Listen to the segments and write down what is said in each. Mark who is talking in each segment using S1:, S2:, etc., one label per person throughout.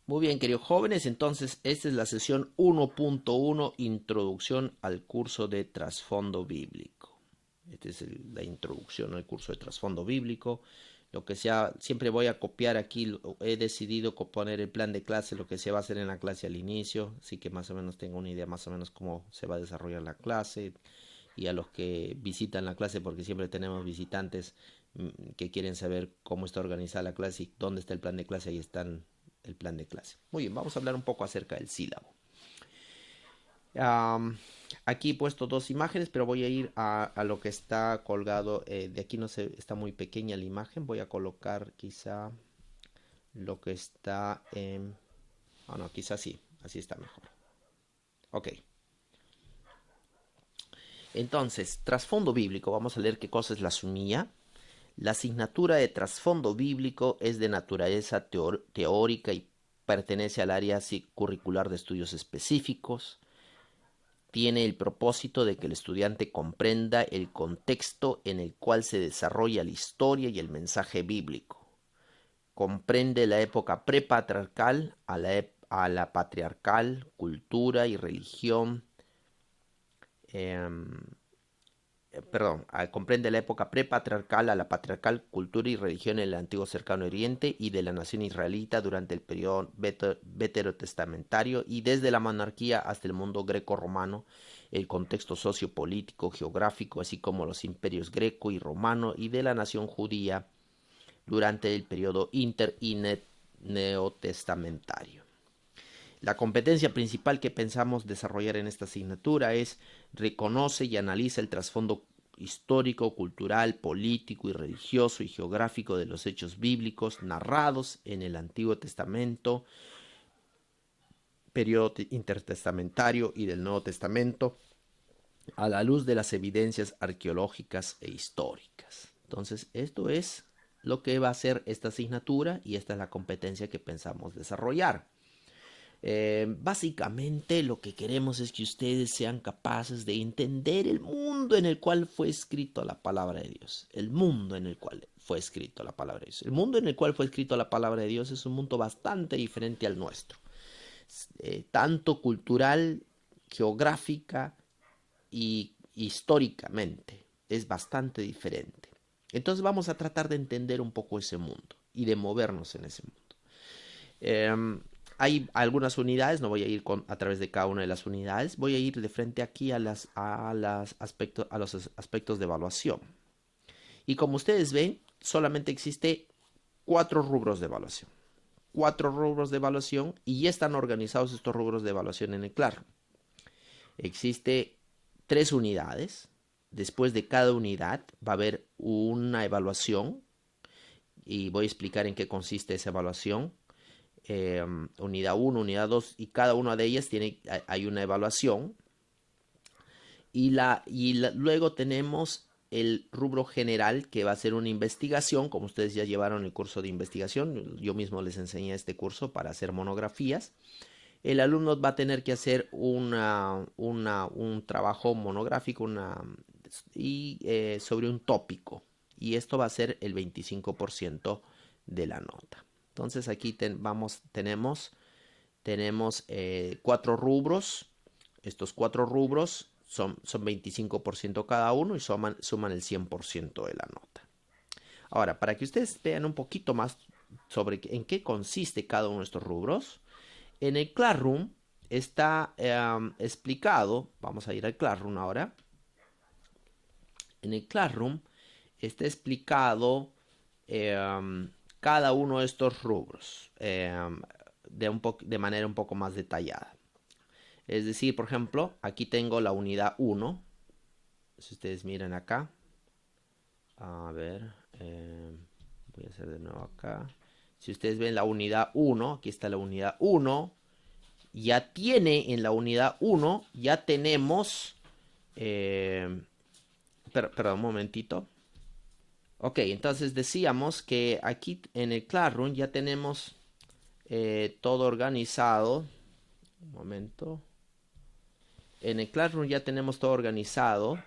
S1: Muy bien, queridos jóvenes, entonces esta es la sesión 1.1, Introducción al curso de trasfondo bíblico. Esta es la introducción al curso de trasfondo bíblico. Lo que sea, siempre voy a copiar aquí, he decidido poner el plan de clase, lo que se va a hacer en la clase al inicio, así que más o menos tengo una idea más o menos cómo se va a desarrollar la clase. Y a los que visitan la clase, porque siempre tenemos visitantes que quieren saber cómo está organizada la clase y dónde está el plan de clase, ahí están el plan de clase. Muy bien, vamos a hablar un poco acerca del sílabo. Um, Aquí he puesto dos imágenes, pero voy a ir a lo que está colgado. De aquí no se está muy pequeña la imagen. Voy a colocar quizá lo que está en... Oh, no, quizá sí, así está mejor. Ok. Entonces, trasfondo bíblico. Vamos a leer qué cosa es la sunía. La asignatura de trasfondo bíblico es de naturaleza teórica y pertenece al área curricular de estudios específicos. Tiene el propósito de que el estudiante comprenda el contexto en el cual se desarrolla la historia y el mensaje bíblico. Comprende la época prepatriarcal a la patriarcal, cultura y religión. Eh, Comprende la época prepatriarcal a la patriarcal, cultura y religión en el antiguo cercano oriente y de la nación israelita durante el periodo veterotestamentario y desde la monarquía hasta el mundo greco-romano, el contexto sociopolítico, geográfico, así como los imperios greco y romano y de la nación judía durante el periodo inter y neotestamentario. La competencia principal que pensamos desarrollar en esta asignatura es reconoce y analiza el trasfondo histórico, cultural, político y religioso y geográfico de los hechos bíblicos narrados en el Antiguo Testamento, periodo intertestamentario y del Nuevo Testamento, a la luz de las evidencias arqueológicas e históricas. Entonces, esto es lo que va a ser esta asignatura y esta es la competencia que pensamos desarrollar. Básicamente lo que queremos es que ustedes sean capaces de entender el mundo en el cual fue escrito la palabra de Dios. El mundo en el cual fue escrito la palabra de Dios. El mundo en el cual fue escrito la palabra de Dios es un mundo bastante diferente al nuestro. Tanto cultural, geográfica y históricamente. Es bastante diferente. Entonces vamos a tratar de entender un poco ese mundo y de movernos en ese mundo. Eh, Hay algunas unidades, no voy a ir a través de cada una de las unidades, voy a ir de frente aquí a los aspectos de evaluación. Y como ustedes ven, solamente existe 4 rubros de evaluación. 4 rubros de evaluación y ya están organizados estos rubros de evaluación en el Classroom. Existe 3 unidades. Después de cada unidad va a haber una evaluación y voy a explicar en qué consiste esa evaluación. Unidad 1, unidad 2 y cada una de ellas hay una evaluación luego tenemos el rubro general que va a ser una investigación, como ustedes ya llevaron el curso de investigación, yo mismo les enseñé este curso para hacer monografías. El alumno va a tener que hacer un trabajo monográfico sobre un tópico y esto va a ser el 25% de la nota. Entonces aquí tenemos 4 rubros. Estos 4 rubros son 25% cada uno y suman el 100% de la nota. Ahora, para que ustedes vean un poquito más sobre en qué consiste cada uno de estos rubros, en el Classroom está explicado, vamos a ir al Classroom ahora, en el Classroom está explicado cada uno de estos rubros de manera un poco más detallada. Es decir, por ejemplo, aquí tengo la unidad 1. Si ustedes miran acá. A ver. Voy a hacer de nuevo acá. Si ustedes ven la unidad 1. Aquí está la unidad 1. Ya tiene en la unidad 1. Ya tenemos... perdón, un momentito. Ok, entonces decíamos que aquí en el Classroom ya tenemos todo organizado. Un momento. En el Classroom ya tenemos todo organizado.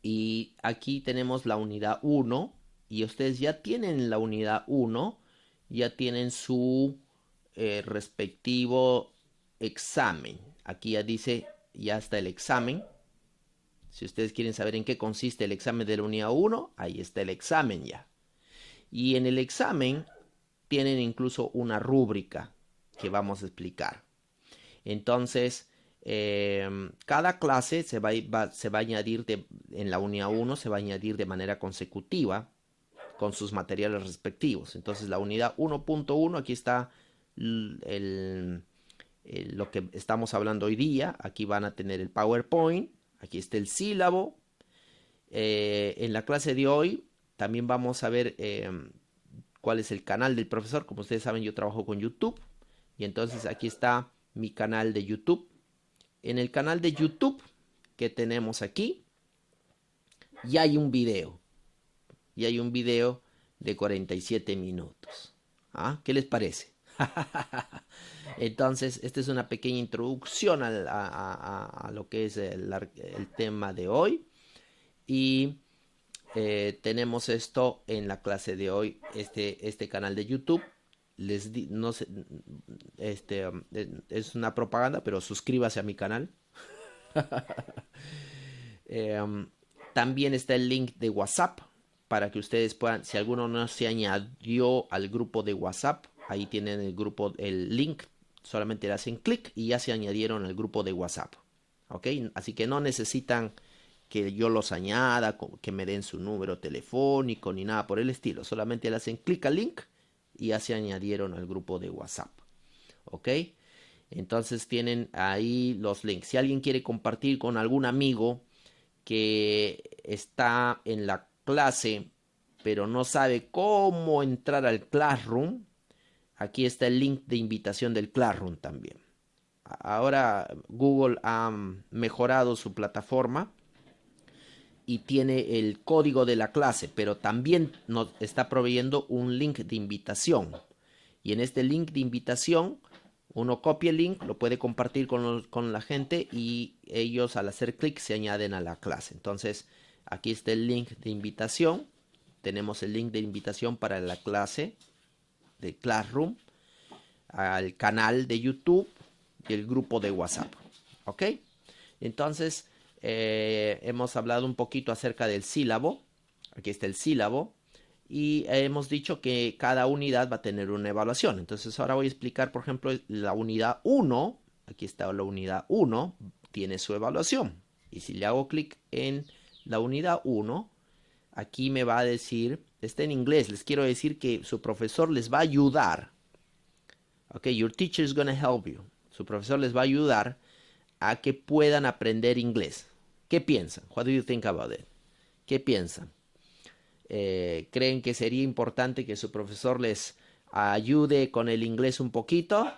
S1: Y aquí tenemos la unidad 1. Y ustedes ya tienen la unidad 1. Ya tienen respectivo examen. Aquí ya dice, ya está el examen. Si ustedes quieren saber en qué consiste el examen de la unidad 1, ahí está el examen ya. Y en el examen tienen incluso una rúbrica que vamos a explicar. Entonces, cada clase se va a añadir en la unidad 1, se va a añadir de manera consecutiva con sus materiales respectivos. Entonces, la unidad 1.1, aquí está lo que estamos hablando hoy día. Aquí van a tener el PowerPoint, aquí está el sílabo. En la clase de hoy también vamos a ver cuál es el canal del profesor. Como ustedes saben, yo trabajo con YouTube. Y entonces aquí está mi canal de YouTube. En el canal de YouTube que tenemos aquí, ya hay un video. Ya hay un video de 47 minutos. ¿Ah? ¿Qué les parece? Entonces, esta es una pequeña introducción a lo que es el tema de hoy. Y tenemos esto en la clase de hoy, este canal de YouTube. No sé, es una propaganda, pero suscríbase a mi canal. También está el link de WhatsApp para que ustedes puedan, si alguno no se añadió al grupo de WhatsApp, ahí tienen el grupo, el link, solamente le hacen clic y ya se añadieron al grupo de WhatsApp. ¿Ok? Así que no necesitan que yo los añada, que me den su número telefónico ni nada por el estilo. Solamente le hacen clic al link y ya se añadieron al grupo de WhatsApp. ¿Ok? Entonces tienen ahí los links. Si alguien quiere compartir con algún amigo que está en la clase pero no sabe cómo entrar al Classroom, aquí está el link de invitación del Classroom también. Ahora Google ha mejorado su plataforma y tiene el código de la clase, pero también nos está proveyendo un link de invitación. Y en este link de invitación, uno copia el link, lo puede compartir con la gente y ellos al hacer clic se añaden a la clase. Entonces, aquí está el link de invitación. Tenemos el link de invitación para la clase de Classroom, al canal de YouTube y el grupo de WhatsApp. ¿Ok? Entonces, hemos hablado un poquito acerca del sílabo. Aquí está el sílabo. Y hemos dicho que cada unidad va a tener una evaluación. Entonces ahora voy a explicar, por ejemplo, la unidad 1. Aquí está la unidad 1. Tiene su evaluación. Y si le hago clic en la unidad 1, aquí me va a decir, está en inglés, les quiero decir que su profesor les va a ayudar. Ok, your teacher is going to help you. Su profesor les va a ayudar a que puedan aprender inglés. ¿Qué piensan? What do you think about it? ¿Qué piensan? ¿Creen que sería importante que su profesor les ayude con el inglés un poquito?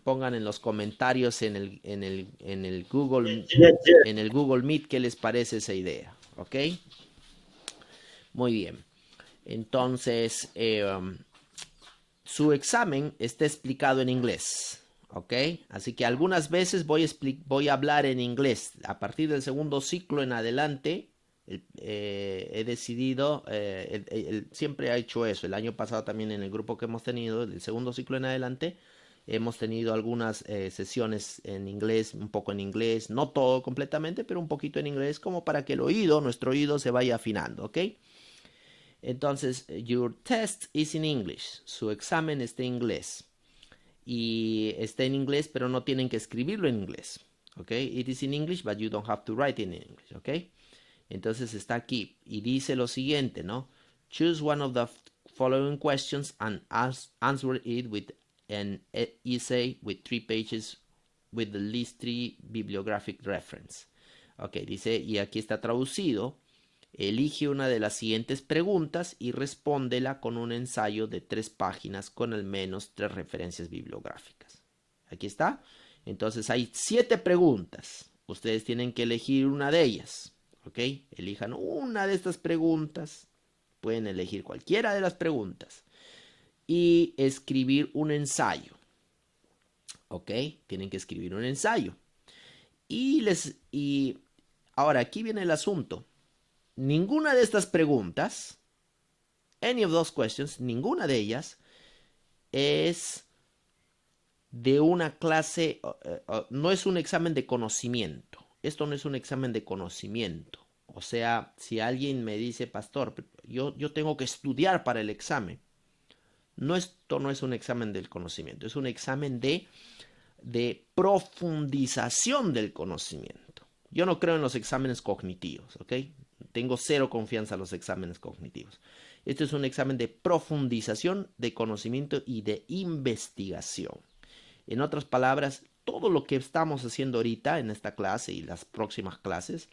S1: Pongan en los comentarios en el Google Meet qué les parece esa idea. ¿Ok? Muy bien. Entonces, su examen está explicado en inglés. ¿Ok? Así que algunas veces voy a hablar en inglés. A partir del segundo ciclo en adelante, he decidido, siempre ha hecho eso. El año pasado también en el grupo que hemos tenido, del segundo ciclo en adelante, hemos tenido algunas sesiones en inglés, un poco en inglés, no todo completamente, pero un poquito en inglés, como para que nuestro oído se vaya afinando, ¿ok? Entonces, your test is in English. Su examen está en inglés. Y está en inglés, pero no tienen que escribirlo en inglés. ¿Ok? It is in English, but you don't have to write in English. ¿Ok? Entonces está aquí. Y dice lo siguiente, ¿no? Choose one of the following questions and answer it with an essay with 3 pages with the least 3 bibliographic reference. Ok, dice, y aquí está traducido. Elige una de las siguientes preguntas y respóndela con un ensayo de 3 páginas con al menos 3 referencias bibliográficas. Aquí está. Entonces hay 7 preguntas. Ustedes tienen que elegir una de ellas. ¿Ok? Elijan una de estas preguntas. Pueden elegir cualquiera de las preguntas. Y escribir un ensayo. ¿Ok? Tienen que escribir un ensayo. Y ahora aquí viene el asunto. Ninguna de estas preguntas, any of those questions, ninguna de ellas, es de una clase, no es un examen de conocimiento. Esto no es un examen de conocimiento. O sea, si alguien me dice, pastor, yo tengo que estudiar para el examen. No, esto no es un examen del conocimiento, es un examen de profundización del conocimiento. Yo no creo en los exámenes cognitivos, ¿ok? Tengo cero confianza en los exámenes cognitivos. Este es un examen de profundización de conocimiento y de investigación. En otras palabras, todo lo que estamos haciendo ahorita en esta clase y las próximas clases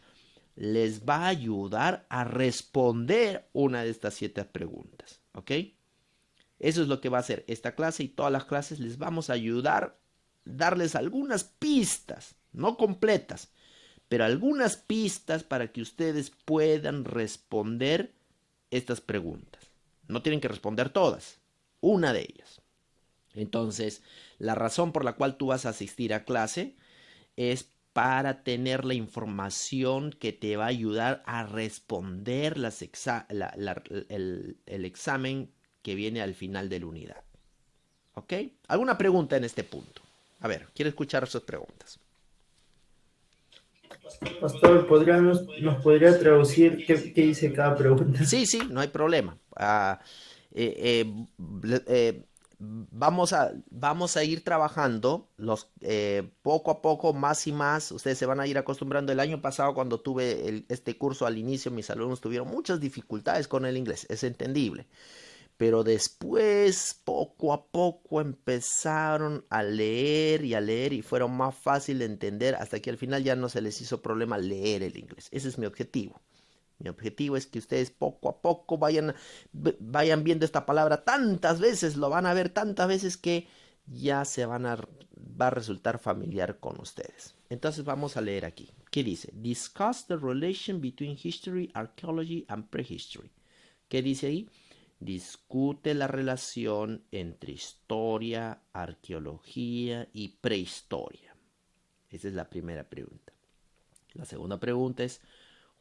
S1: les va a ayudar a responder una de estas 7 preguntas, ¿ok? Eso es lo que va a hacer esta clase y todas las clases. Les vamos a ayudar, darles algunas pistas, no completas, pero algunas pistas para que ustedes puedan responder estas preguntas. No tienen que responder todas, una de ellas. Entonces, la razón por la cual tú vas a asistir a clase es para tener la información que te va a ayudar a responder el examen que viene al final de la unidad. ¿Ok? ¿Alguna pregunta en este punto? A ver, quiero escuchar sus preguntas.
S2: Pastor, ¿nos podría traducir qué dice cada pregunta?
S1: Sí, sí, no hay problema. Eh, eh, eh, vamos a ir trabajando poco a poco, más y más. Ustedes se van a ir acostumbrando. El año pasado, cuando tuve este curso al inicio, mis alumnos tuvieron muchas dificultades con el inglés. Es entendible. Pero después, poco a poco, empezaron a leer y fueron más fácil de entender hasta que al final ya no se les hizo problema leer el inglés. Ese es mi objetivo. Mi objetivo es que ustedes poco a poco vayan viendo esta palabra tantas veces, lo van a ver tantas veces que ya va a resultar familiar con ustedes. Entonces vamos a leer aquí. ¿Qué dice? Discuss the relation between history, archaeology and prehistory. ¿Qué dice ahí? Discute la relación entre historia, arqueología y prehistoria. Esa es la primera pregunta. La segunda pregunta es,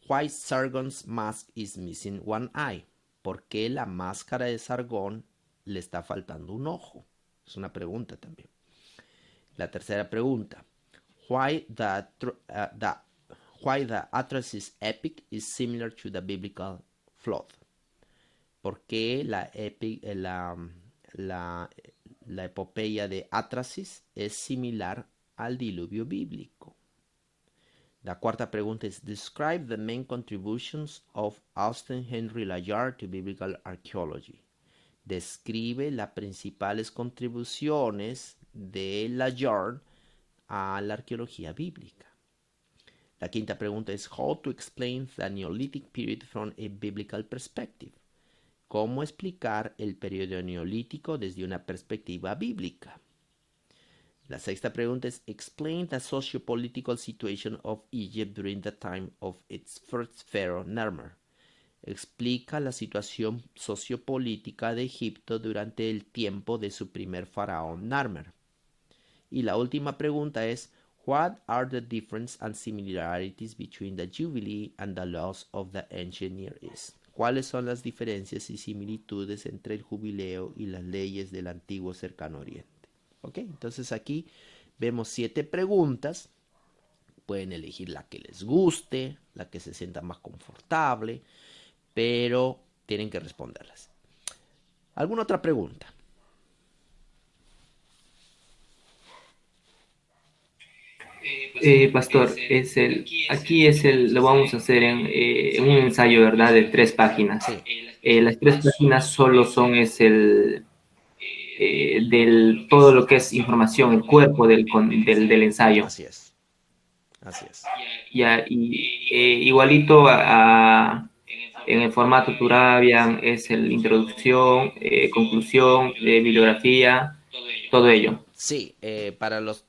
S1: why Sargon's mask is missing one eye? ¿Por qué la máscara de Sargón le está faltando un ojo? Es una pregunta también. La tercera pregunta, why the Atrahasis epic is similar to the biblical flood? ¿Por qué la epopeya de Atrahasis es similar al diluvio bíblico? La cuarta pregunta es, describe the main contributions of Austin Henry Layard to biblical archaeology. Describe las principales contribuciones de Layard a la arqueología bíblica. La quinta pregunta es, how to explain the Neolithic period from a biblical perspective. ¿Cómo explicar el periodo neolítico desde una perspectiva bíblica? La sexta pregunta es, explain the socio-political situation of Egypt during the time of its first pharaoh Narmer. Explica la situación sociopolítica de Egipto durante el tiempo de su primer faraón Narmer. Y la última pregunta es, what are the differences and similarities between the Jubilee and the laws of the ancient Near East? ¿Cuáles son las diferencias y similitudes entre el jubileo y las leyes del antiguo cercano oriente? ¿Ok? Entonces aquí vemos 7 preguntas. Pueden elegir la que les guste, la que se sienta más confortable, pero tienen que responderlas. ¿Alguna otra pregunta?
S2: Pastor, lo vamos a hacer en un ensayo, ¿verdad? De 3 páginas.
S1: Sí.
S2: Las 3 páginas solo son todo lo que es información, el cuerpo del ensayo.
S1: Así es. Así es.
S2: Ya, y igualito en el formato Turabian es la introducción, conclusión, bibliografía, todo ello.
S1: Sí,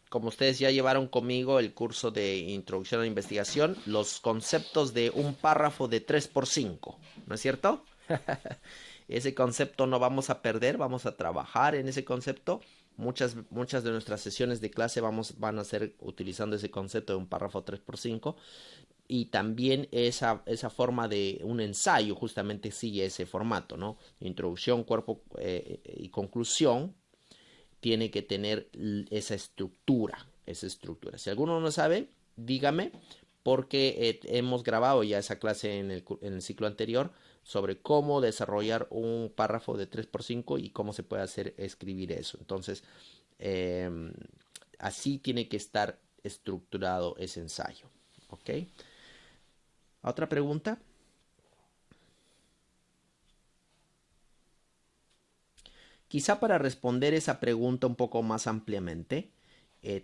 S1: como ustedes ya llevaron conmigo el curso de Introducción a la Investigación, los conceptos de un párrafo de 3x5, ¿no es cierto? Ese concepto no vamos a perder, vamos a trabajar en ese concepto. Muchas de nuestras sesiones de clase van a ser utilizando ese concepto de un párrafo 3x5. Y también esa forma de un ensayo justamente sigue ese formato, ¿no? Introducción, cuerpo y conclusión. tiene que tener esa estructura. Si alguno no sabe, dígame, porque hemos grabado ya esa clase en el ciclo anterior sobre cómo desarrollar un párrafo de 3x5 y cómo se puede hacer escribir eso. Entonces, así tiene que estar estructurado ese ensayo. ¿Ok? ¿Otra pregunta? Quizá para responder esa pregunta un poco más ampliamente,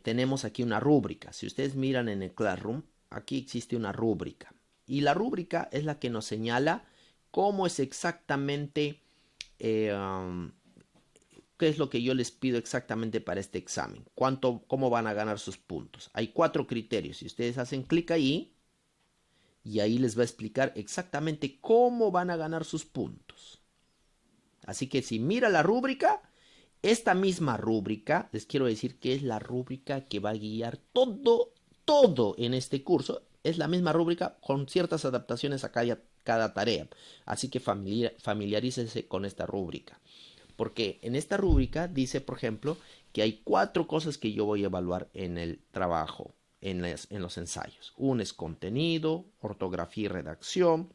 S1: tenemos aquí una rúbrica. Si ustedes miran en el Classroom, aquí existe una rúbrica. Y la rúbrica es la que nos señala cómo es exactamente, qué es lo que yo les pido exactamente para este examen. Cómo van a ganar sus puntos. Hay 4 criterios. Si ustedes hacen clic ahí, y ahí les va a explicar exactamente cómo van a ganar sus puntos. Así que si mira la rúbrica, esta misma rúbrica, les quiero decir que es la rúbrica que va a guiar todo en este curso. Es la misma rúbrica con ciertas adaptaciones a cada tarea. Así que familiarícense con esta rúbrica. Porque en esta rúbrica dice, por ejemplo, que hay 4 cosas que yo voy a evaluar en el trabajo, en los ensayos. Uno es contenido, ortografía y redacción,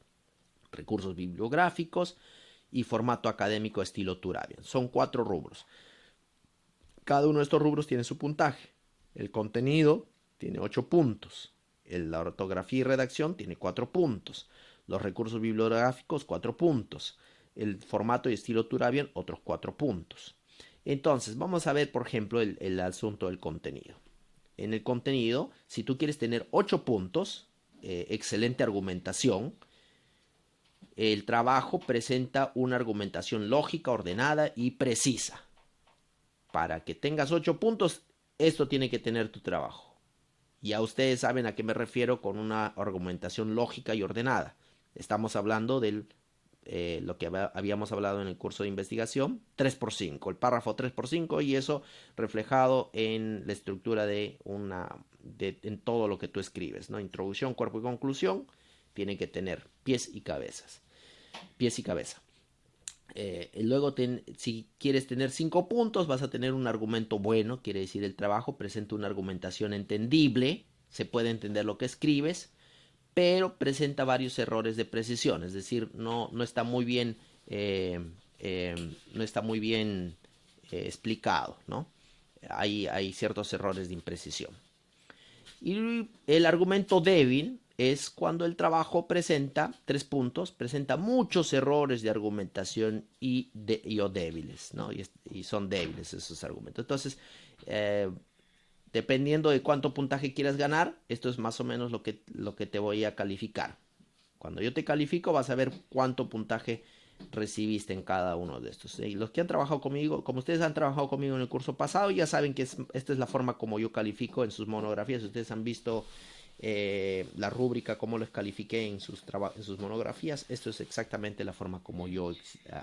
S1: recursos bibliográficos y formato académico estilo Turabian. Son 4 rubros. Cada uno de estos rubros tiene su puntaje. El contenido tiene 8 puntos. La ortografía y redacción tiene 4 puntos. Los recursos bibliográficos, 4 puntos. El formato y estilo Turabian, otros 4 puntos. Entonces, vamos a ver, por ejemplo, el asunto del contenido. En el contenido, si tú quieres tener 8 puntos, excelente argumentación, el trabajo presenta una argumentación lógica, ordenada y precisa. Para que tengas 8 puntos, esto tiene que tener tu trabajo. Ya ustedes saben a qué me refiero con una argumentación lógica y ordenada. Estamos hablando de lo que habíamos hablado en el curso de investigación, 3x5, el párrafo 3x5, y eso reflejado en la estructura en todo lo que tú escribes, ¿no? Introducción, cuerpo y conclusión, tiene que tener pies y cabeza. Luego, si quieres tener 5 puntos, vas a tener un argumento bueno, quiere decir el trabajo presenta una argumentación entendible, se puede entender lo que escribes, pero presenta varios errores de precisión, es decir, no está muy bien, no está muy bien explicado, ¿no? Hay ciertos errores de imprecisión. Y el argumento débil es cuando el trabajo presenta 3 puntos, presenta muchos errores de argumentación o débiles, ¿no? Y son débiles esos argumentos. Entonces, dependiendo de cuánto puntaje quieras ganar, esto es más o menos lo que te voy a calificar. Cuando yo te califico, vas a ver cuánto puntaje recibiste en cada uno de estos. Y los que han trabajado conmigo, como ustedes han trabajado conmigo en el curso pasado, ya saben que esta es la forma como yo califico en sus monografías. Ustedes han visto la rúbrica, cómo les califiqué en sus monografías. Esto es exactamente la forma como yo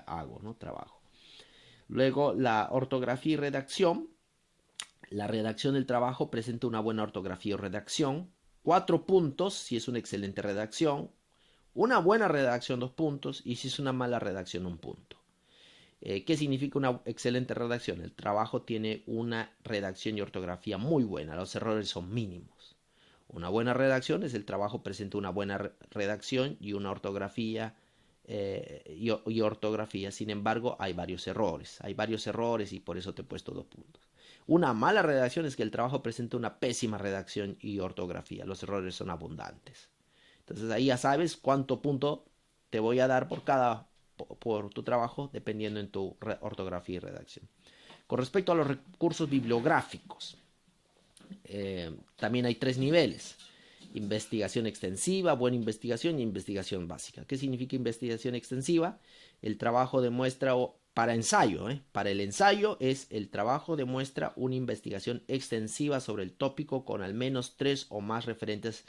S1: hago, ¿no? Trabajo. Luego, la ortografía y redacción. La redacción del trabajo presenta una buena ortografía o redacción. 4 puntos si es una excelente redacción. Una buena redacción, 2 puntos. Y si es una mala redacción, 1 punto. ¿Qué significa una excelente redacción? El trabajo tiene una redacción y ortografía muy buena. Los errores son mínimos. Una buena redacción es el trabajo presenta una buena redacción y una ortografía y ortografía. Sin embargo, hay varios errores. Hay varios errores y por eso te he puesto 2 puntos. Una mala redacción es que el trabajo presenta una pésima redacción y ortografía. Los errores son abundantes. Entonces ahí ya sabes cuánto punto te voy a dar por tu trabajo dependiendo en tu ortografía y redacción. Con respecto a los recursos bibliográficos, también hay 3 niveles. Investigación extensiva, buena investigación y investigación básica. ¿Qué significa investigación extensiva? El trabajo demuestra para ensayo, para el ensayo es el trabajo demuestra una investigación extensiva sobre el tópico con al menos 3 o más referencias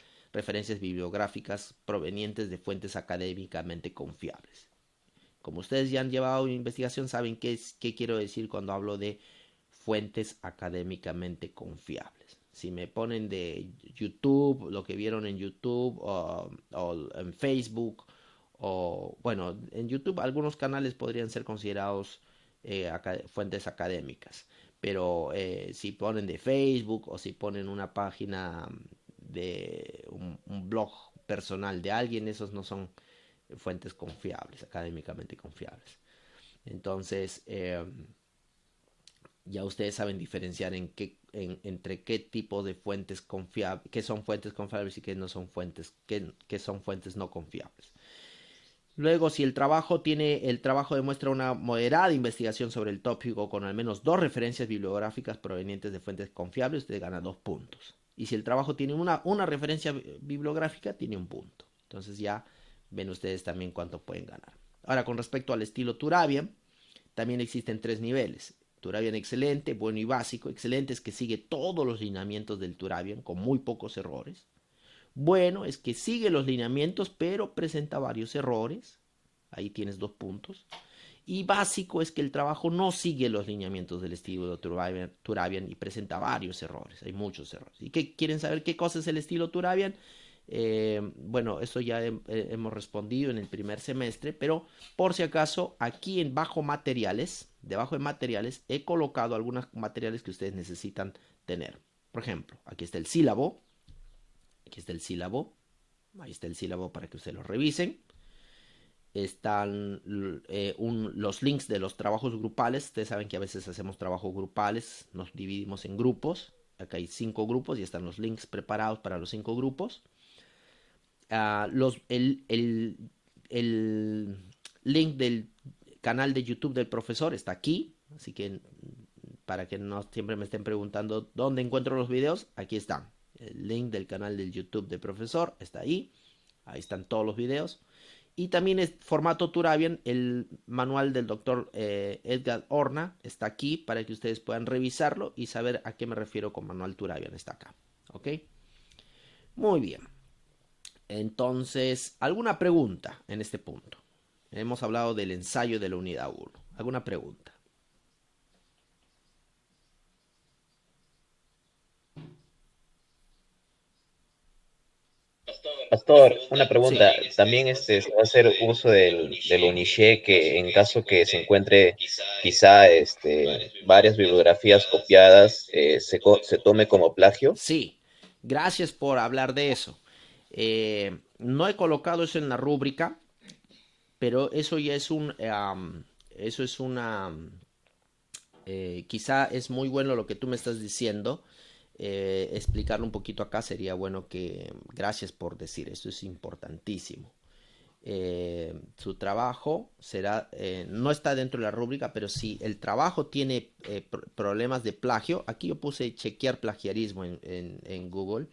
S1: bibliográficas provenientes de fuentes académicamente confiables. Como ustedes ya han llevado investigación, saben qué quiero decir cuando hablo de fuentes académicamente confiables. Si me ponen de YouTube, lo que vieron en YouTube o en Facebook, o bueno, en YouTube algunos canales podrían ser considerados fuentes académicas, pero si ponen de Facebook o si ponen una página de un blog personal de alguien, esos no son fuentes confiables, académicamente confiables. Entonces, ya ustedes saben diferenciar entre qué tipo de fuentes confiables, qué son fuentes confiables y qué no son fuentes, qué son fuentes no confiables. Luego, si el trabajo demuestra una moderada investigación sobre el tópico con al menos 2 referencias bibliográficas provenientes de fuentes confiables, usted gana 2 puntos. Y si el trabajo tiene una referencia bibliográfica, tiene 1 punto. Entonces ya ven ustedes también cuánto pueden ganar. Ahora, con respecto al estilo Turabian, también existen 3 niveles. Turabian excelente, bueno y básico. Excelente es que sigue todos los lineamientos del Turabian con muy pocos errores. Bueno es que sigue los lineamientos pero presenta varios errores. Ahí tienes 2 puntos. Y básico es que el trabajo no sigue los lineamientos del estilo Turabian y presenta varios errores. Hay muchos errores. ¿Y qué quieren saber qué cosa es el estilo Turabian? Bueno, eso ya hemos respondido en el primer semestre, pero por si acaso, aquí debajo de materiales, he colocado algunos materiales que ustedes necesitan tener. Por ejemplo, aquí está el sílabo, ahí está el sílabo para que ustedes lo revisen. Están los links de los trabajos grupales. Ustedes saben que a veces hacemos trabajos grupales, nos dividimos en grupos. Acá hay 5 grupos y están los links preparados para los 5 grupos. El link del canal de YouTube del profesor está aquí, así que para que no siempre me estén preguntando dónde encuentro los videos, aquí están. El link del canal del YouTube del profesor está ahí están todos los videos. Y también es formato Turabian, el manual del doctor Edgar Horna está aquí para que ustedes puedan revisarlo y saber a qué me refiero con manual Turabian, está acá. ¿Ok? Muy bien. Entonces, ¿alguna pregunta en este punto? Hemos hablado del ensayo de la unidad 1. ¿Alguna pregunta?
S3: Pastor, una
S1: Sí.
S3: pregunta. También se va a hacer uso del Uniche que en caso que se encuentre quizá varias bibliografías copiadas, se tome como plagio.
S1: Sí, gracias por hablar de eso. No he colocado eso en la rúbrica, pero eso ya es eso es quizá es muy bueno lo que tú me estás diciendo. Explicarlo un poquito acá sería bueno que, gracias por decir, esto es importantísimo. Su trabajo no está dentro de la rúbrica, pero si el trabajo tiene problemas de plagio, aquí yo puse chequear plagiarismo en Google,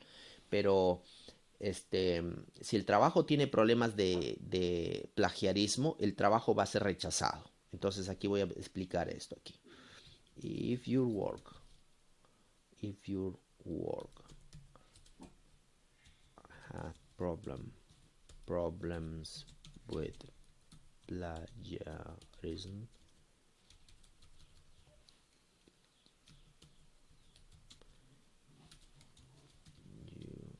S1: pero si el trabajo tiene problemas de plagiarismo, el trabajo va a ser rechazado. Entonces aquí voy a explicar esto aquí. If your work, if your work has problems with plagiarism, you,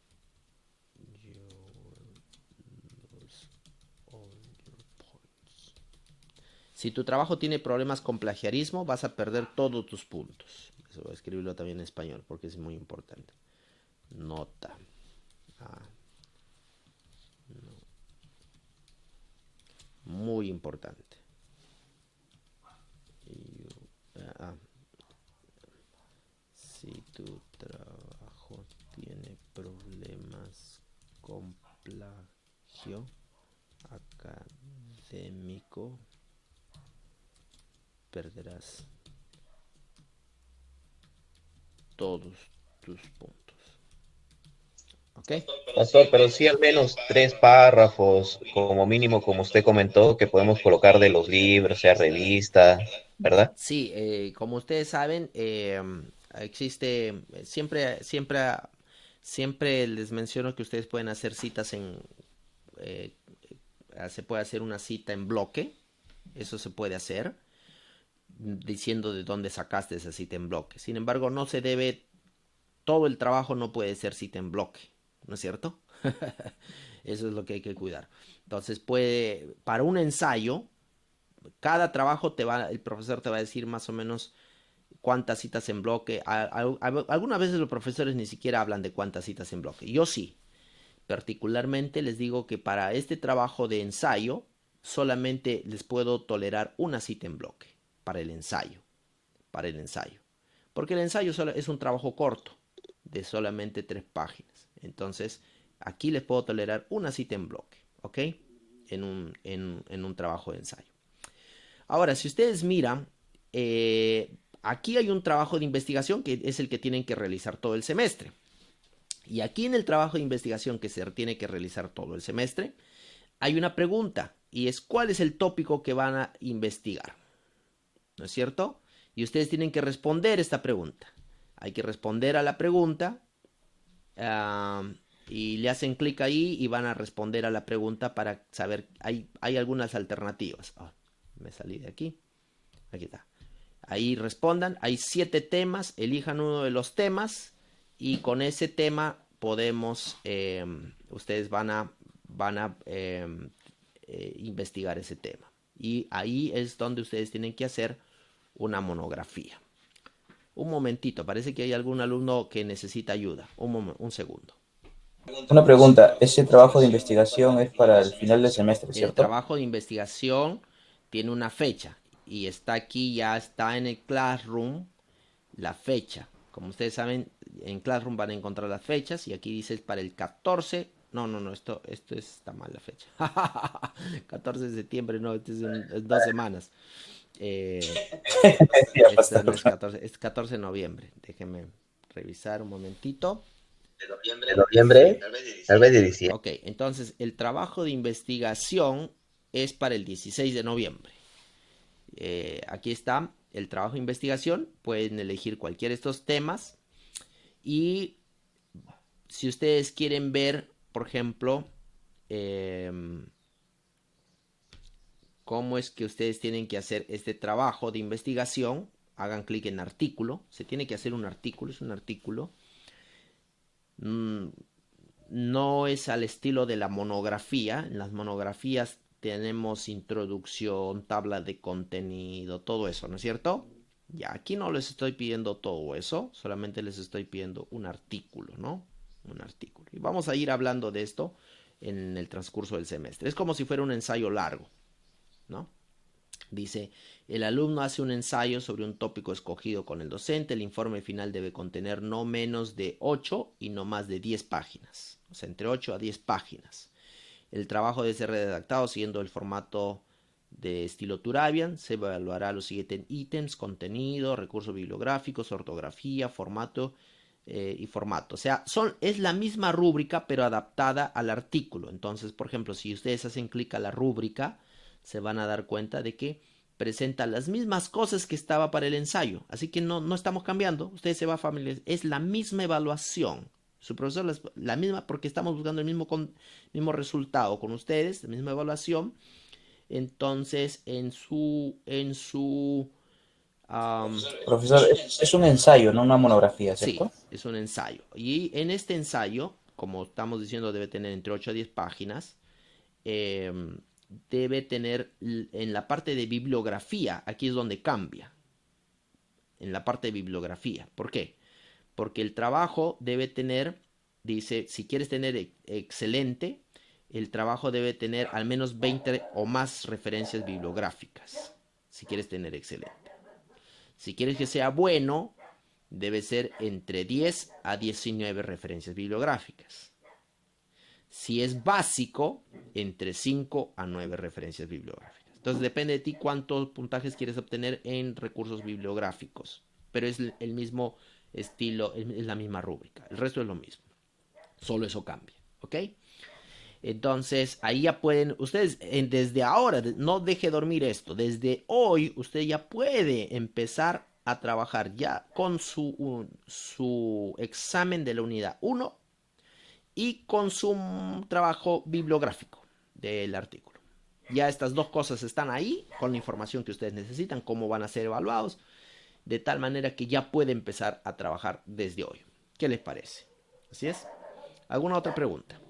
S1: you will lose all your points. Si tu trabajo tiene problemas con plagiarismo, vas a perder todos tus puntos. Eso voy a escribirlo también en español porque es muy importante. Nota. Ah, no. Muy importante. Ah, si tu trabajo tiene problemas con plagio académico, perderás todos tus puntos. ¿Ok?
S3: Pastor, pero sí al menos 3 párrafos, como mínimo, como usted comentó, que podemos colocar de los libros, sea revista, ¿verdad?
S1: Sí, como ustedes saben, existe, siempre les menciono que ustedes pueden hacer citas eh, se puede hacer una cita en bloque, eso se puede hacer, diciendo de dónde sacaste esa cita en bloque. Sin embargo, todo el trabajo no puede ser cita en bloque, ¿no es cierto? Eso es lo que hay que cuidar. Entonces, para un ensayo, cada trabajo el profesor te va a decir más o menos cuántas citas en bloque. Algunas veces los profesores ni siquiera hablan de cuántas citas en bloque. Yo sí. Particularmente les digo que para este trabajo de ensayo solamente les puedo tolerar una cita en bloque para el ensayo. Para el ensayo. Porque el ensayo solo es un trabajo corto de solamente 3 páginas. Entonces, aquí les puedo tolerar una cita en bloque, ¿ok? En un trabajo de ensayo. Ahora, si ustedes miran, aquí hay un trabajo de investigación que es el que tienen que realizar todo el semestre. Y aquí en el trabajo de investigación que se tiene que realizar todo el semestre, hay una pregunta y es ¿cuál es el tópico que van a investigar? ¿No es cierto? Y ustedes tienen que responder esta pregunta. Hay que responder a la pregunta y le hacen clic ahí y van a responder a la pregunta para saber, hay algunas alternativas. Oh, me salí de aquí. Aquí está. Ahí respondan, hay 7 temas, elijan uno de los temas y con ese tema podemos, ustedes van a investigar ese tema. Y ahí es donde ustedes tienen que hacer una monografía. Un momentito, parece que hay algún alumno que necesita ayuda. Un segundo.
S4: Una pregunta, ese trabajo de investigación es para el final del semestre,
S1: El
S4: ¿cierto?
S1: trabajo de investigación tiene una fecha y está aquí, ya está en el Classroom la fecha. Como ustedes saben, en Classroom van a encontrar las fechas y aquí dice para el 14. No, esto está mal la fecha. 14 de septiembre, no, esto es 2 semanas.
S4: Ya,
S1: Esto
S4: pastor.
S1: no es 14, es 14 de noviembre. Déjenme revisar un momentito.
S3: De noviembre, tal vez de diciembre.
S1: Ok, entonces el trabajo de investigación es para el 16 de noviembre. Aquí está el trabajo de investigación. Pueden elegir cualquiera de estos temas. Y si ustedes quieren ver, por ejemplo, cómo es que ustedes tienen que hacer este trabajo de investigación, hagan clic en artículo. Se tiene que hacer un artículo, es un artículo. No es al estilo de la monografía. En las monografías tenemos introducción, tabla de contenido, todo eso, ¿no es cierto? Ya, aquí no les estoy pidiendo todo eso, solamente les estoy pidiendo un artículo, ¿no? Un artículo. Y vamos a ir hablando de esto en el transcurso del semestre. Es como si fuera un ensayo largo, ¿no? Dice, el alumno hace un ensayo sobre un tópico escogido con el docente. El informe final debe contener no menos de 8 y no más de 10 páginas. O sea, entre 8 a 10 páginas. El trabajo debe ser redactado siguiendo el formato de estilo Turabian. Se evaluará los siguientes ítems: contenido, recursos bibliográficos, ortografía, formato y formato. O sea, es la misma rúbrica pero adaptada al artículo. Entonces, por ejemplo, si ustedes hacen clic a la rúbrica, se van a dar cuenta de que presenta las mismas cosas que estaba para el ensayo. Así que no estamos cambiando. Ustedes se va a familiarizar. Es la misma evaluación. Su profesor la misma porque estamos buscando el mismo resultado con ustedes, la misma evaluación. Entonces,
S4: Profesor, es un ensayo, no una monografía,
S1: sí,
S4: ¿cierto?
S1: es un ensayo. Y en este ensayo, como estamos diciendo, debe tener entre 8 a 10 páginas. Eh, Debe tener en la parte de bibliografía, aquí es donde cambia. En la parte de bibliografía. ¿Por qué? Porque el trabajo debe tener, dice, si quieres tener excelente, el trabajo debe tener al menos 20 o más referencias bibliográficas. Si quieres tener excelente. Si quieres que sea bueno, debe ser entre 10 a 19 referencias bibliográficas. Si es básico, entre 5 a 9 referencias bibliográficas. Entonces depende de ti cuántos puntajes quieres obtener en recursos bibliográficos. Pero es el mismo estilo, es la misma rúbrica. El resto es lo mismo. Solo eso cambia. ¿Ok? Entonces ahí ya pueden, ustedes desde ahora, no deje dormir esto. Desde hoy usted ya puede empezar a trabajar ya con su examen de la unidad 1 y con su trabajo bibliográfico del artículo. Ya estas dos cosas están ahí con la información que ustedes necesitan, cómo van a ser evaluados, de tal manera que ya puede empezar a trabajar desde hoy. ¿Qué les parece? ¿Así es? ¿Alguna otra pregunta?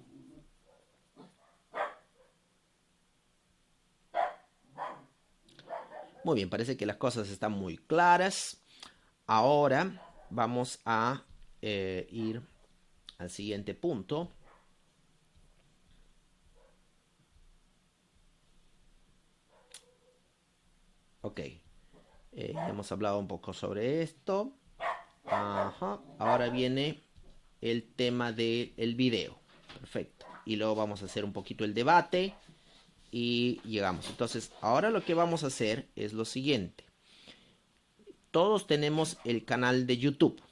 S1: Muy bien, parece que las cosas están muy claras. ahora vamos a ir al siguiente punto. Ok, hemos hablado un poco sobre esto. Ajá. Ahora viene el tema del video. Perfecto. Y luego vamos a hacer un poquito el debate y llegamos. Entonces, ahora lo que vamos a hacer es lo siguiente. Todos tenemos el canal de YouTube.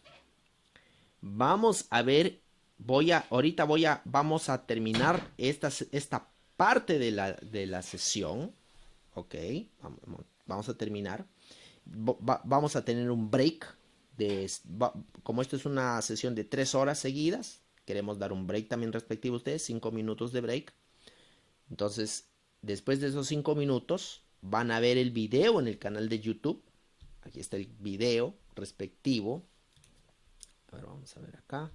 S1: Vamos a ver, vamos a terminar esta parte de la sesión. Ok, vamos a terminar. Vamos a tener un break. Como esto es una sesión de 3 horas seguidas, queremos dar un break también respectivo a ustedes, 5 minutos de break. Entonces, después de esos 5 minutos, van a ver el video en el canal de YouTube. Aquí está el video respectivo. A ver, vamos a ver acá.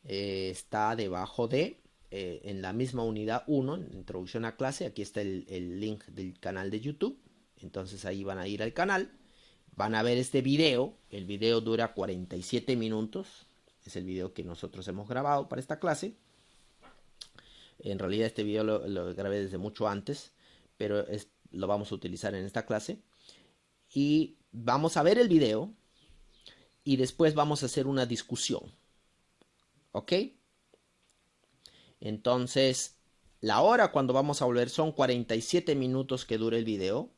S1: Está debajo de, en la misma unidad 1, introducción a clase. Aquí está el link del canal de YouTube. Entonces ahí van a ir al canal. Van a ver este video. El video dura 47 minutos. Es el video que nosotros hemos grabado para esta clase. En realidad este video lo grabé desde mucho antes, pero lo vamos a utilizar en esta clase. Y vamos a ver el video y después vamos a hacer una discusión. ¿Ok? Entonces, la hora cuando vamos a volver son 47 minutos que dura el video,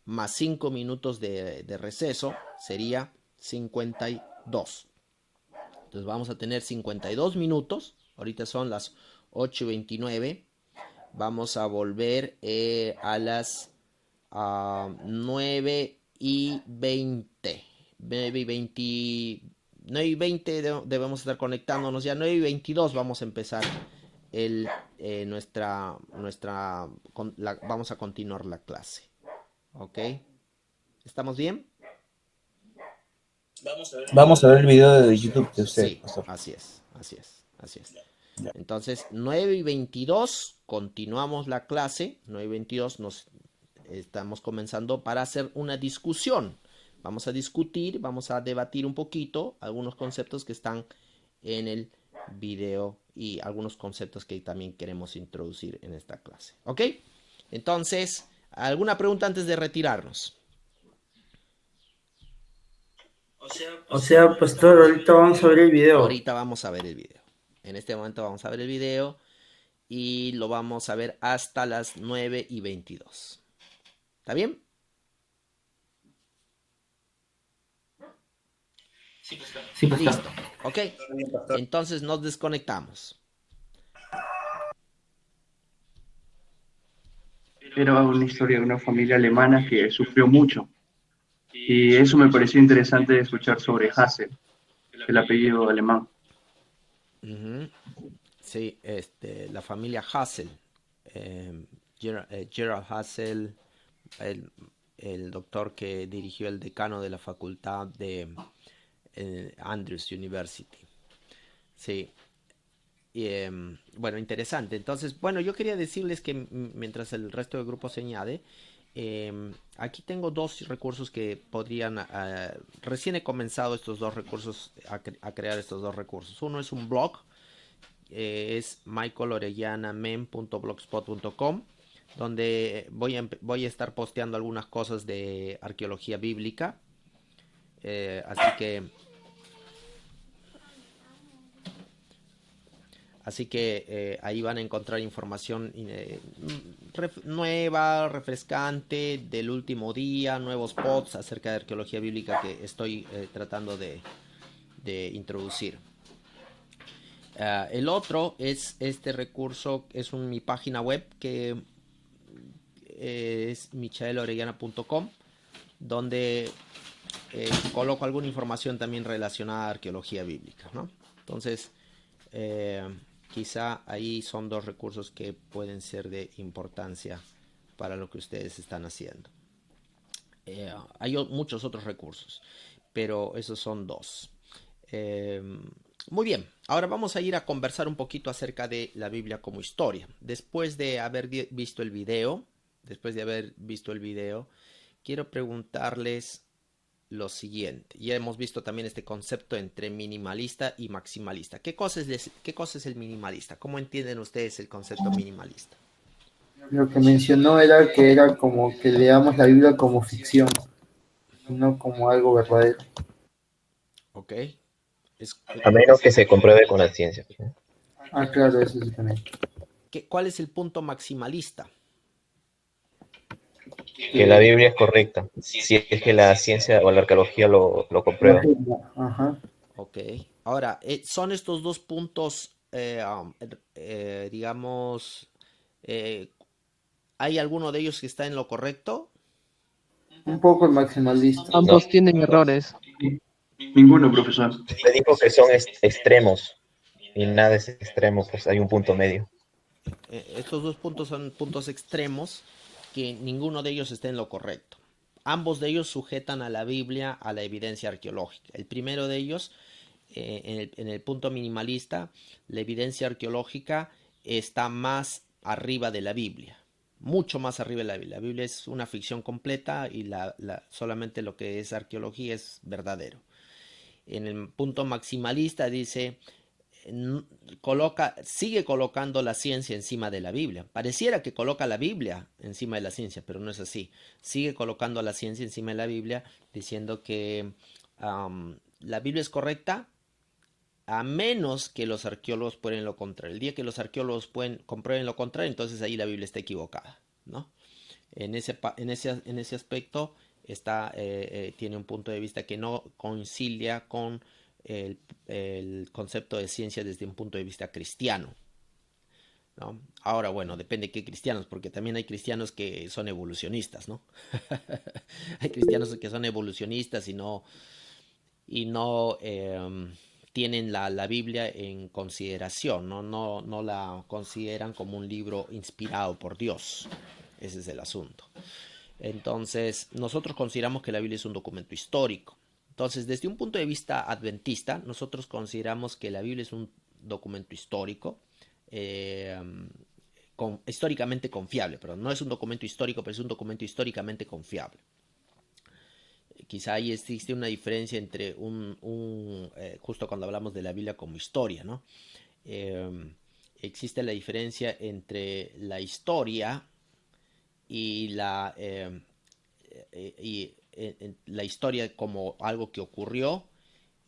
S1: más 5 minutos de receso, sería 52. Entonces vamos a tener 52 minutos. Ahorita son las 8:29. Vamos a volver a las 9:20. 9:20 debemos estar conectándonos ya. 9:22 vamos a empezar vamos a continuar la clase. ¿Ok? ¿Estamos bien?
S4: Vamos a ver el video de YouTube de usted,
S1: Sí,
S4: pastor.
S1: así es. Entonces, 9:22 continuamos la clase. 9:22 nos estamos comenzando para hacer una discusión. Vamos a discutir, vamos a debatir un poquito algunos conceptos que están en el video y algunos conceptos que también queremos introducir en esta clase. ¿Ok? Entonces, ¿alguna pregunta antes de retirarnos?
S5: O sea, pastor, ahorita vamos a ver el video.
S1: Ahorita vamos a ver el video. En este momento vamos a ver el video y lo vamos a ver hasta las 9:22. ¿Está bien?
S2: Sí, pastor.
S1: Listo. Ok. Entonces nos desconectamos.
S5: Era una historia de una familia alemana que sufrió mucho. Y eso me pareció interesante escuchar sobre Hassel, el apellido alemán.
S1: Ujú. Sí, la familia Hassel. Gerald Hassel, el doctor que dirigió el decano de la facultad de Andrews University. Sí. Y, bueno, interesante. Entonces, bueno, yo quería decirles que mientras el resto del grupo se añade, aquí tengo 2 recursos que podrían... recién he comenzado estos 2 recursos, a crear estos 2 recursos. Uno es un blog, es michaelorellanamen.blogspot.com, donde voy a estar posteando algunas cosas de arqueología bíblica. Así que ahí van a encontrar información nueva, refrescante, del último día, nuevos posts acerca de arqueología bíblica que estoy tratando de introducir. El otro es este recurso, es mi página web que es michaelorellana.com, donde coloco alguna información también relacionada a arqueología bíblica, ¿no? Entonces, quizá ahí son 2 recursos que pueden ser de importancia para lo que ustedes están haciendo. Hay muchos otros recursos, pero esos son 2. Muy bien, ahora vamos a ir a conversar un poquito acerca de la Biblia como historia. Después de haber visto el video, quiero preguntarles lo siguiente. Ya hemos visto también este concepto entre minimalista y maximalista. ¿Qué cosa es el minimalista? ¿Cómo entienden ustedes el concepto minimalista?
S6: Lo que mencionó era que era como que leamos la Biblia como ficción, no como algo verdadero.
S1: ¿Ok? Es,
S3: A menos que se compruebe con la ciencia, ¿no?
S6: Ah, claro, eso sí también.
S1: ¿cuál es el punto maximalista?
S3: Que la Biblia es correcta, si es que la ciencia o la arqueología lo
S6: La
S3: comprueba.
S6: Biblia, ajá.
S1: Ok. Ahora, ¿son estos dos puntos, digamos, eh, ¿hay alguno de ellos que está en lo correcto?
S6: Un poco el maximalista.
S3: No,
S7: Ambos tienen errores.
S5: Ninguno, profesor.
S3: me dijo que son extremos y nada es extremo, pues hay un punto medio.
S1: Estos dos puntos son puntos extremos que ninguno de ellos está en lo correcto. Ambos de ellos sujetan a la Biblia a la evidencia arqueológica. El primero de ellos, en el punto minimalista, la evidencia arqueológica está más arriba de la Biblia, mucho más arriba de la Biblia. La Biblia es una ficción completa y solamente lo que es arqueología es verdadero. En el punto maximalista dice, sigue colocando la ciencia encima de la Biblia. Pareciera que coloca la Biblia encima de la ciencia, pero no es así. Sigue colocando la ciencia encima de la Biblia, diciendo que la Biblia es correcta, a menos que los arqueólogos prueben lo contrario. El día que los arqueólogos comprueben lo contrario, entonces ahí la Biblia está equivocada, ¿no? En ese aspecto tiene un punto de vista que no concilia con el concepto de ciencia desde un punto de vista cristiano, ¿no? Ahora, bueno, depende de qué cristianos, porque también hay cristianos que son evolucionistas, ¿no? Hay cristianos que son evolucionistas y no tienen la Biblia en consideración, ¿no? No la consideran como un libro inspirado por Dios. Ese es el asunto. Entonces, nosotros consideramos que la Biblia es un documento histórico. Entonces, desde un punto de vista adventista, nosotros consideramos que la Biblia es un documento histórico, eh, históricamente confiable, pero no es un documento histórico, pero es un documento históricamente confiable. Quizá ahí existe una diferencia entre justo cuando hablamos de la Biblia como historia, ¿no? Existe la diferencia entre la historia y la historia como algo que ocurrió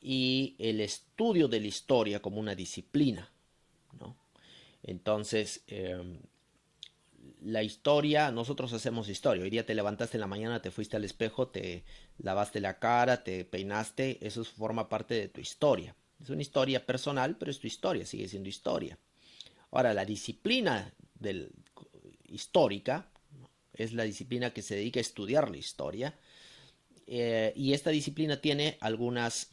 S1: y el estudio de la historia como una disciplina, ¿no? Entonces, la historia, nosotros hacemos historia. Hoy día te levantaste en la mañana, te fuiste al espejo, te lavaste la cara, te peinaste, eso forma parte de tu historia. Es una historia personal, pero es tu historia, sigue siendo historia. Ahora, la disciplina histórica, ¿no?, es la disciplina que se dedica a estudiar la historia, y esta disciplina tiene algunas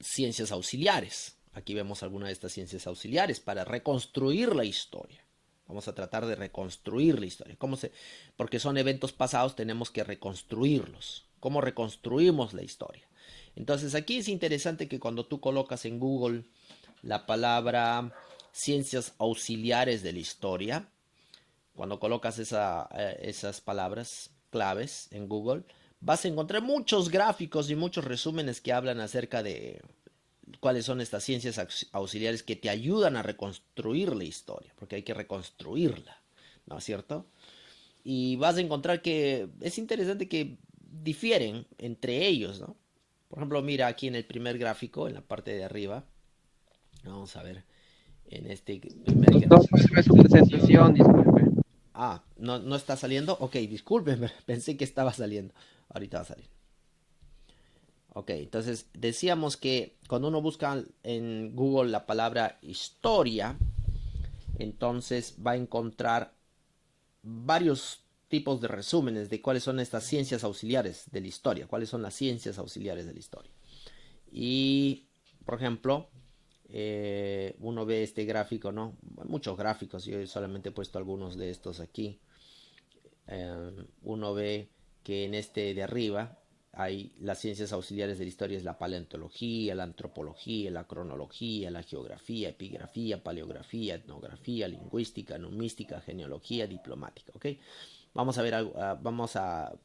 S1: ciencias auxiliares. Aquí vemos algunas de estas ciencias auxiliares para reconstruir la historia. Vamos a tratar de reconstruir la historia. Porque son eventos pasados, tenemos que reconstruirlos. ¿Cómo reconstruimos la historia? Entonces aquí es interesante que cuando tú colocas en Google la palabra ciencias auxiliares de la historia, cuando colocas esas palabras claves en Google, vas a encontrar muchos gráficos y muchos resúmenes que hablan acerca de cuáles son estas ciencias auxiliares que te ayudan a reconstruir la historia, porque hay que reconstruirla, ¿no es cierto? Y vas a encontrar que es interesante que difieren entre ellos, ¿no? Por ejemplo, mira aquí en el primer gráfico, en la parte de arriba, vamos a ver, en este primer
S7: Doctor,
S1: gráfico.
S7: puede ver su presentación, disculpe.
S1: ¿No está saliendo? Ok, discúlpeme, pensé que estaba saliendo. Ahorita va a salir. Ok, entonces decíamos que cuando uno busca en Google la palabra historia, entonces va a encontrar varios tipos de resúmenes de cuáles son estas ciencias auxiliares de la historia, cuáles son las ciencias auxiliares de la historia. Y, por ejemplo, uno ve este gráfico, ¿no? Muchos gráficos, yo solamente he puesto algunos de estos aquí. Uno ve que en este de arriba hay las ciencias auxiliares de la historia, es la paleontología, la antropología, la cronología, la geografía, epigrafía, paleografía, etnografía, lingüística, numismática, genealogía, diplomática, ¿ok? Vamos a ver,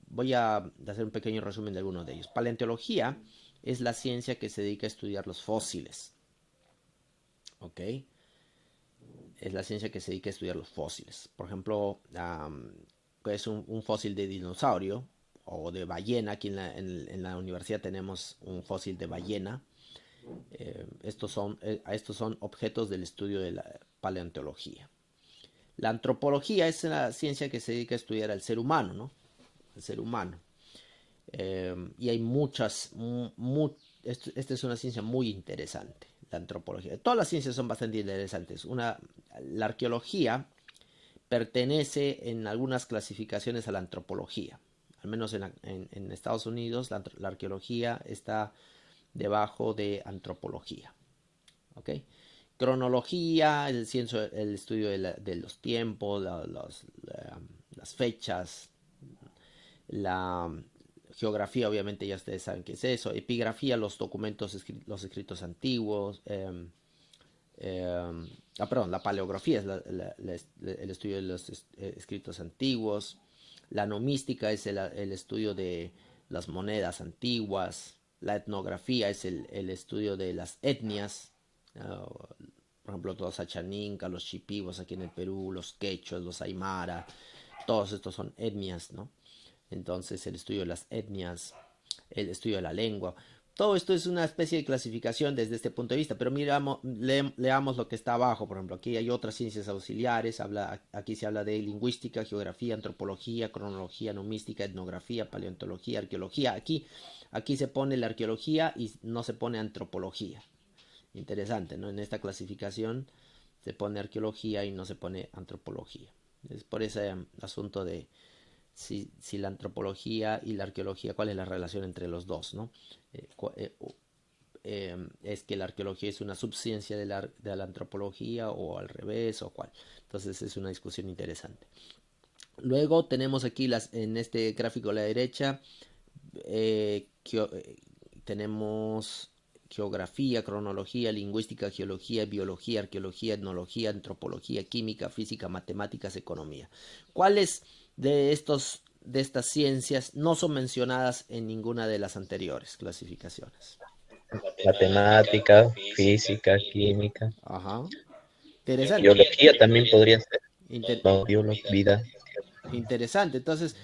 S1: voy a hacer un pequeño resumen de algunos de ellos. Paleontología es la ciencia que se dedica a estudiar los fósiles. ¿Ok? Es la ciencia que se dedica a estudiar los fósiles. Por ejemplo, es un fósil de dinosaurio o de ballena. Aquí en la universidad tenemos un fósil de ballena. Estos son objetos del estudio de la paleontología. La antropología es la ciencia que se dedica a estudiar al ser humano, ¿no? Al ser humano. Y hay muchas, esta es una ciencia muy interesante, la antropología. Todas las ciencias son bastante interesantes. La arqueología pertenece en algunas clasificaciones a la antropología. Al menos en Estados Unidos la arqueología está debajo de antropología. ¿Ok? Cronología, el estudio de los tiempos, las fechas. La geografía, obviamente ya ustedes saben qué es eso. Epigrafía, los documentos, los escritos antiguos. Perdón, la paleografía es el estudio de los escritos antiguos. La nomística es el estudio de las monedas antiguas. La etnografía es el estudio de las etnias. Por ejemplo, los achaninca, los chipivos aquí en el Perú, los quechuas, los aymara. Todos estos son etnias, ¿no? Entonces, el estudio de las etnias, el estudio de la lengua. Todo esto es una especie de clasificación desde este punto de vista, pero leamos lo que está abajo. Por ejemplo, aquí hay otras ciencias auxiliares. Aquí se habla de lingüística, geografía, antropología, cronología, nomística, etnografía, paleontología, arqueología. Aquí se pone la arqueología y no se pone antropología. Interesante, ¿no? En esta clasificación se pone arqueología y no se pone antropología. Es por ese asunto de si la antropología y la arqueología, cuál es la relación entre los dos, ¿no? Es que la arqueología es una subciencia de la antropología o al revés o cuál. Entonces es una discusión interesante. Luego tenemos aquí en este gráfico a la derecha, tenemos geografía, cronología, lingüística, geología, biología, arqueología, etnología, antropología, química, física, matemáticas, economía. ¿Cuáles de estas ciencias no son mencionadas en ninguna de las anteriores clasificaciones?
S3: Matemática, física, química.
S1: Ajá. Interesante.
S3: Biología también podría ser.
S1: Inter
S3: Vida.
S1: Interesante. Entonces,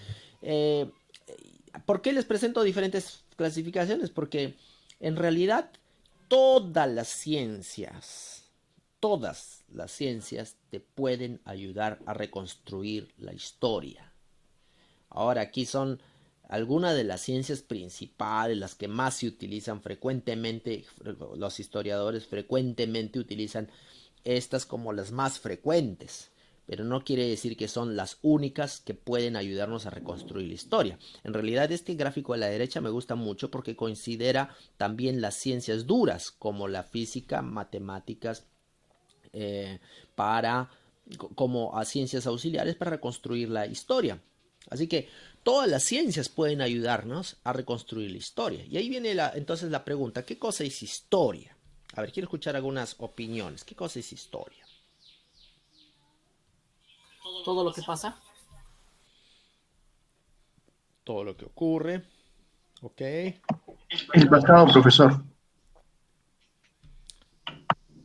S1: ¿por qué les presento diferentes clasificaciones? Porque en realidad todas las ciencias te pueden ayudar a reconstruir la historia. Ahora, aquí son algunas de las ciencias principales, las que más se utilizan frecuentemente. Los historiadores frecuentemente utilizan estas como las más frecuentes, pero no quiere decir que son las únicas que pueden ayudarnos a reconstruir la historia. En realidad, este gráfico de la derecha me gusta mucho porque considera también las ciencias duras, como la física, matemáticas, como a ciencias auxiliares para reconstruir la historia. Así que todas las ciencias pueden ayudarnos a reconstruir la historia. Y ahí viene entonces la pregunta, ¿qué cosa es historia? A ver, quiero escuchar algunas opiniones. ¿Qué cosa es historia?
S8: Todo lo que pasa.
S1: Todo lo que ocurre. Ok.
S5: El pasado, profesor.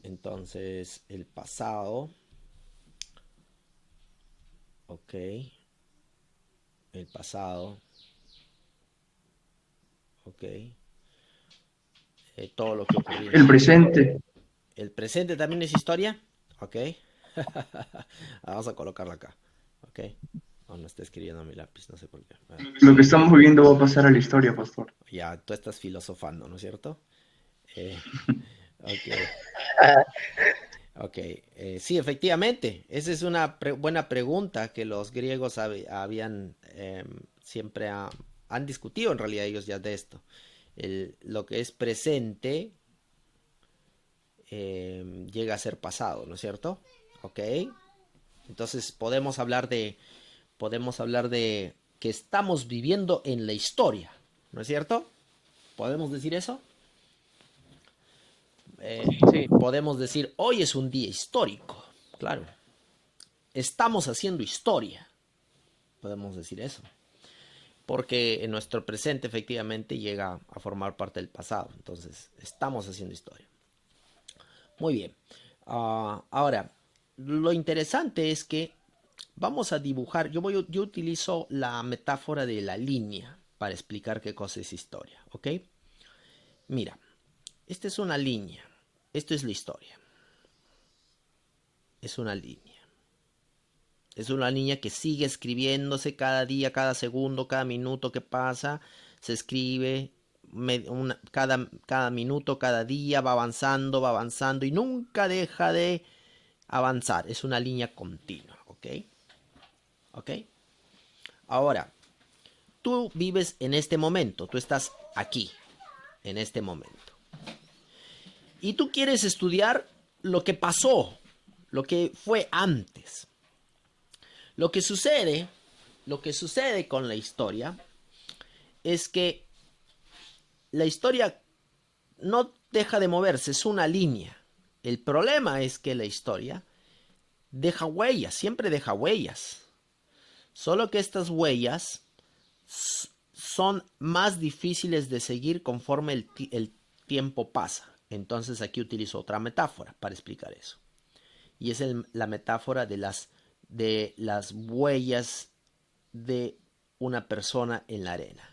S1: Entonces, el pasado. Ok. El pasado. Ok. Todo lo que ocurrió.
S5: El presente.
S1: ¿El presente también es historia? Ok. Vamos a colocarla acá. Ok. Oh, no está escribiendo mi lápiz, no sé por qué.
S5: Lo que estamos viviendo va a pasar a la historia, pastor.
S1: Ya, tú estás filosofando, ¿no es cierto? Ok. Ok. Sí, efectivamente. Esa es una buena pregunta que los griegos habían siempre han discutido en realidad ellos ya de esto. Lo que es presente llega a ser pasado, ¿no es cierto? Ok. Entonces podemos hablar de que estamos viviendo en la historia, ¿no es cierto? ¿Podemos decir eso?
S7: Sí.
S1: Podemos decir, hoy es un día histórico, claro. Estamos haciendo historia. Podemos decir eso. Porque en nuestro presente efectivamente llega a formar parte del pasado. Entonces, estamos haciendo historia. Muy bien. Ahora, lo interesante es que vamos a dibujar. Yo utilizo la metáfora de la línea para explicar qué cosa es historia. ¿Ok? Mira, esta es una línea. Esto es la historia. Es una línea. Es una línea que sigue escribiéndose cada día, cada segundo, cada minuto que pasa. Se escribe cada minuto, cada día, va avanzando y nunca deja de avanzar. Es una línea continua, ¿ok? ¿Ok? Ahora, tú vives en este momento, tú estás aquí, en este momento. Y tú quieres estudiar lo que pasó, lo que fue antes. Lo que sucede con la historia es que la historia no deja de moverse, es una línea. El problema es que la historia deja huellas, siempre deja huellas. Solo que estas huellas son más difíciles de seguir conforme el tiempo pasa. Entonces aquí utilizo otra metáfora para explicar eso. Y es la metáfora de las huellas de una persona en la arena.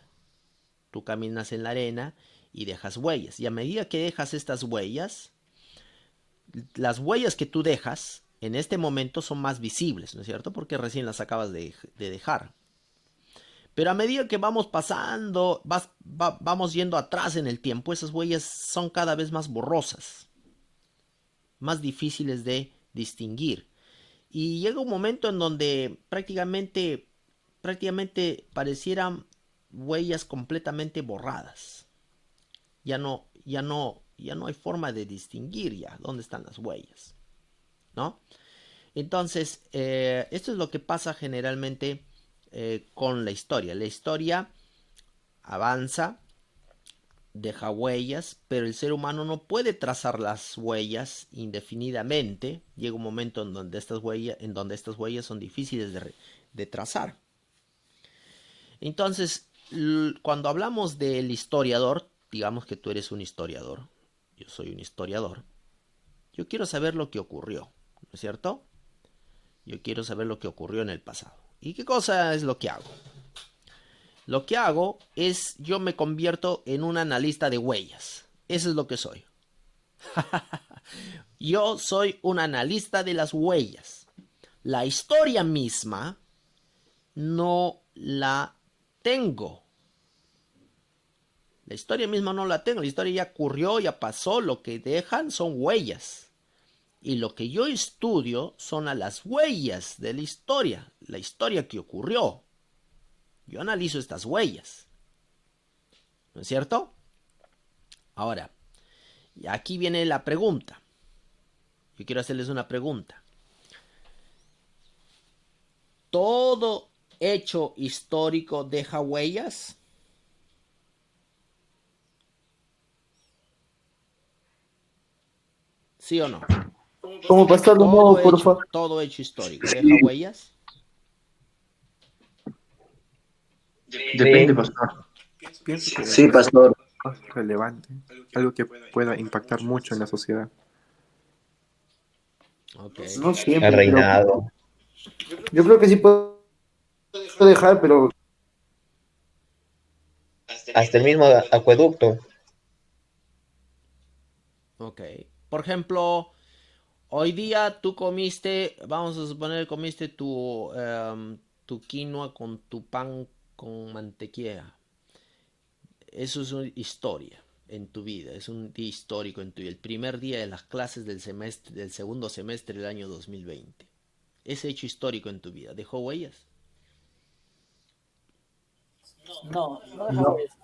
S1: Tú caminas en la arena y dejas huellas. Y a medida que dejas estas huellas, las huellas que tú dejas en este momento son más visibles, ¿no es cierto? Porque recién las acabas de dejar. Pero a medida que vamos pasando, vamos yendo atrás en el tiempo, esas huellas son cada vez más borrosas, más difíciles de distinguir. Y llega un momento en donde prácticamente parecieran huellas completamente borradas. Ya no hay forma de distinguir ya dónde están las huellas, ¿no? Entonces, esto es lo que pasa generalmente con la historia. La historia avanza, deja huellas, pero el ser humano no puede trazar las huellas indefinidamente. Llega un momento en donde estas huellas son difíciles de trazar. Entonces, cuando hablamos del historiador, digamos que tú eres un historiador, yo soy un historiador, yo quiero saber lo que ocurrió, ¿no es cierto? Yo quiero saber lo que ocurrió en el pasado. ¿Y qué cosa es lo que hago? Lo que hago es, yo me convierto en un analista de huellas. Eso es lo que soy. Yo soy un analista de las huellas. La historia misma no la tengo. La historia misma no la tengo. La historia ya ocurrió, ya pasó. Lo que dejan son huellas. Y lo que yo estudio son a las huellas de la historia que ocurrió. Yo analizo estas huellas. ¿No es cierto? Ahora, y aquí viene la pregunta. Yo quiero hacerles una pregunta. ¿Todo hecho histórico deja huellas? ¿Sí o no?
S6: Como pastor de nuevo, por favor.
S1: Todo hecho histórico deja huellas.
S5: Depende, pastor.
S9: Pienso que
S4: Sí, pastor.
S9: es relevante, algo que pueda impactar mucho en la sociedad.
S1: Okay.
S6: No siempre,
S3: El
S6: pero
S3: reinado.
S6: yo creo que sí puedo dejar, pero
S3: Hasta el mismo acueducto.
S1: Ok. Por ejemplo, hoy día tú comiste, vamos a suponer, comiste tu quinoa con tu pan con mantequilla. Eso es una historia en tu vida, es un día histórico en tu vida. El primer día de las clases del segundo semestre del año 2020. Ese hecho histórico en tu vida, ¿dejó huellas?
S8: No, no deja
S6: no.
S8: huellas.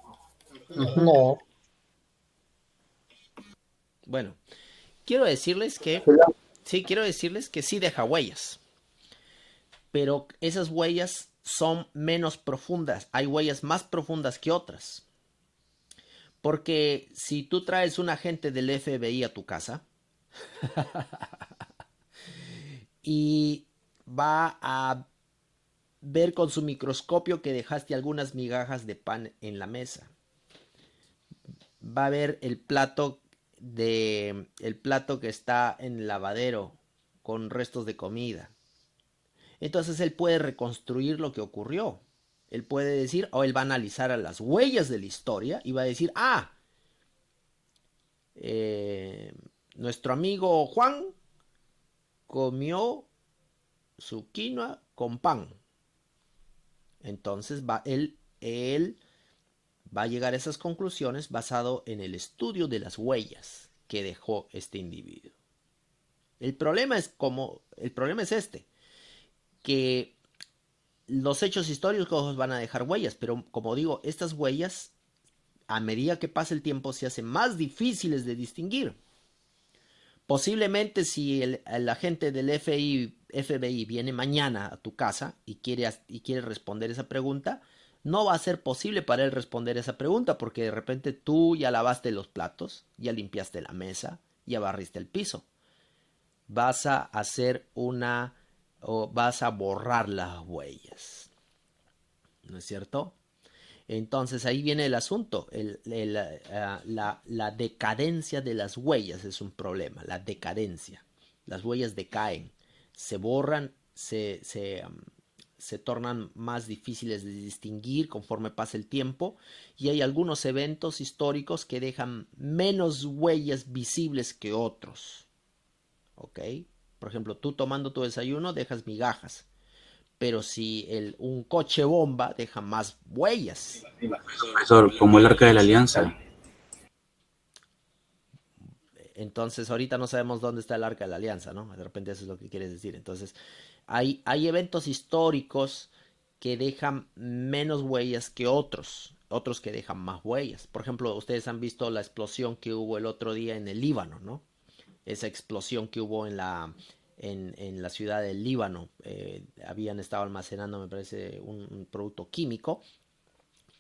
S3: No.
S1: Bueno, quiero decirles que sí deja huellas. Pero esas huellas son menos profundas. Hay huellas más profundas que otras. Porque si tú traes un agente del FBI a tu casa y va a ver con su microscopio que dejaste algunas migajas de pan en la mesa. Va a ver el plato que está en el lavadero con restos de comida. Entonces él puede reconstruir lo que ocurrió. Él puede decir, o él va a analizar a las huellas de la historia y va a decir, nuestro amigo Juan comió su quinoa con pan. Entonces él va a llegar a esas conclusiones basado en el estudio de las huellas que dejó este individuo. El problema es este, que los hechos históricos van a dejar huellas, pero como digo, estas huellas, a medida que pasa el tiempo, se hacen más difíciles de distinguir. Posiblemente si el agente del FBI viene mañana a tu casa y quiere responder esa pregunta, no va a ser posible para él responder esa pregunta porque de repente tú ya lavaste los platos, ya limpiaste la mesa, ya barriste el piso. Vas a borrar las huellas. ¿No es cierto? Entonces ahí viene el asunto. La decadencia de las huellas es un problema. La decadencia. Las huellas decaen, se borran, se tornan más difíciles de distinguir conforme pasa el tiempo, y hay algunos eventos históricos que dejan menos huellas visibles que otros. ¿Ok? Por ejemplo, tú tomando tu desayuno dejas migajas, pero si un coche bomba deja más huellas.
S10: Profesor, como el Arca de la Alianza.
S1: Entonces ahorita no sabemos dónde está el Arca de la Alianza, ¿no? De repente eso es lo que quieres decir. Entonces hay eventos históricos que dejan menos huellas que otros que dejan más huellas. Por ejemplo, ustedes han visto la explosión que hubo el otro día en el Líbano, ¿no? Esa explosión que hubo en la ciudad del Líbano. Habían estado almacenando, me parece, un producto químico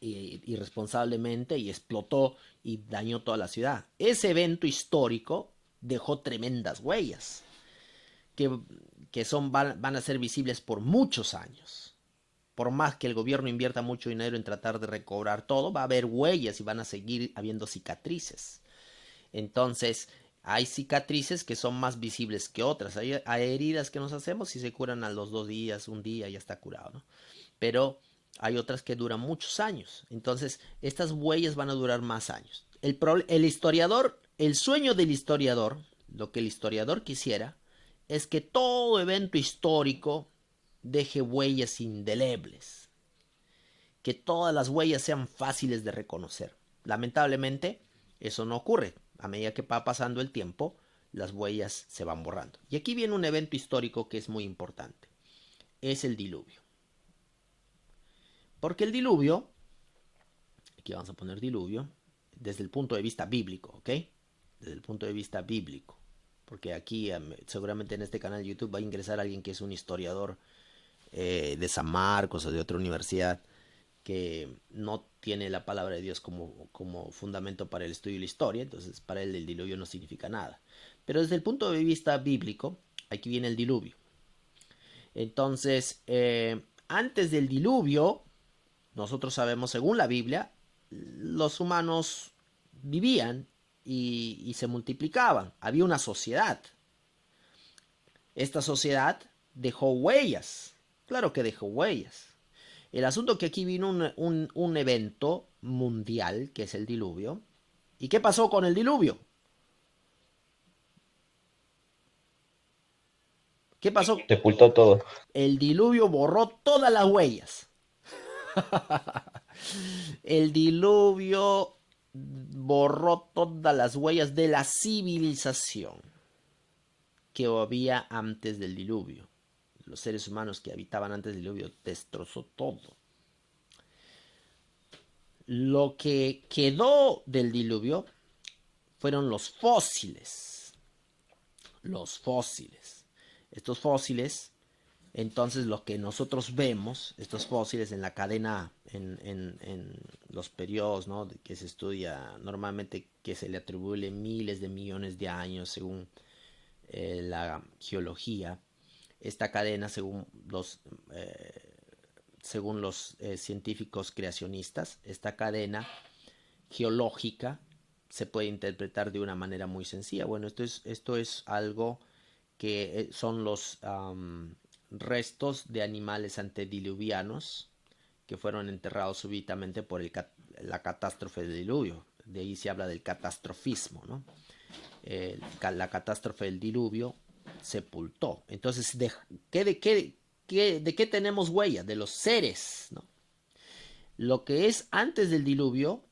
S1: irresponsablemente, y explotó y dañó toda la ciudad. Ese evento histórico dejó tremendas huellas que van a ser visibles por muchos años. Por más que el gobierno invierta mucho dinero en tratar de recobrar todo, va a haber huellas y van a seguir habiendo cicatrices. Entonces, hay cicatrices que son más visibles que otras. Hay heridas que nos hacemos y se curan a los 2 días, un día ya está curado, ¿no? Pero hay otras que duran muchos años. Entonces, estas huellas van a durar más años. El historiador, el sueño del historiador, lo que el historiador quisiera, es que todo evento histórico deje huellas indelebles. Que todas las huellas sean fáciles de reconocer. Lamentablemente, eso no ocurre. A medida que va pasando el tiempo, las huellas se van borrando. Y aquí viene un evento histórico que es muy importante. Es el diluvio. Porque el diluvio, aquí vamos a poner diluvio, desde el punto de vista bíblico, ¿ok? Desde el punto de vista bíblico. Porque aquí seguramente en este canal de YouTube va a ingresar alguien que es un historiador de San Marcos o de otra universidad que no tiene la palabra de Dios como fundamento para el estudio de la historia. Entonces para él el diluvio no significa nada. Pero desde el punto de vista bíblico, aquí viene el diluvio. Entonces, antes del diluvio, nosotros sabemos, según la Biblia, los humanos vivían y se multiplicaban. Había una sociedad. Esta sociedad dejó huellas. Claro que dejó huellas. El asunto es que aquí vino un evento mundial, que es el diluvio. ¿Y qué pasó con el diluvio? ¿Qué pasó?
S3: Sepultó todo.
S1: El diluvio borró todas las huellas. El diluvio borró todas las huellas de la civilización que había antes del diluvio. Los seres humanos que habitaban antes del diluvio destrozó todo. Lo que quedó del diluvio fueron los fósiles. Los fósiles. Estos fósiles, entonces lo que nosotros vemos, estos fósiles en la cadena, en los periodos, ¿no?, que se estudia normalmente, que se le atribuye miles de millones de años según la geología. Esta cadena, según según los científicos creacionistas, esta cadena geológica se puede interpretar de una manera muy sencilla. Bueno, esto es algo que son los restos de animales antediluvianos que fueron enterrados súbitamente por la catástrofe del diluvio. De ahí se habla del catastrofismo, ¿no? La catástrofe del diluvio sepultó. Entonces, ¿de qué tenemos huella? De los seres, ¿no? Lo que es antes del diluvio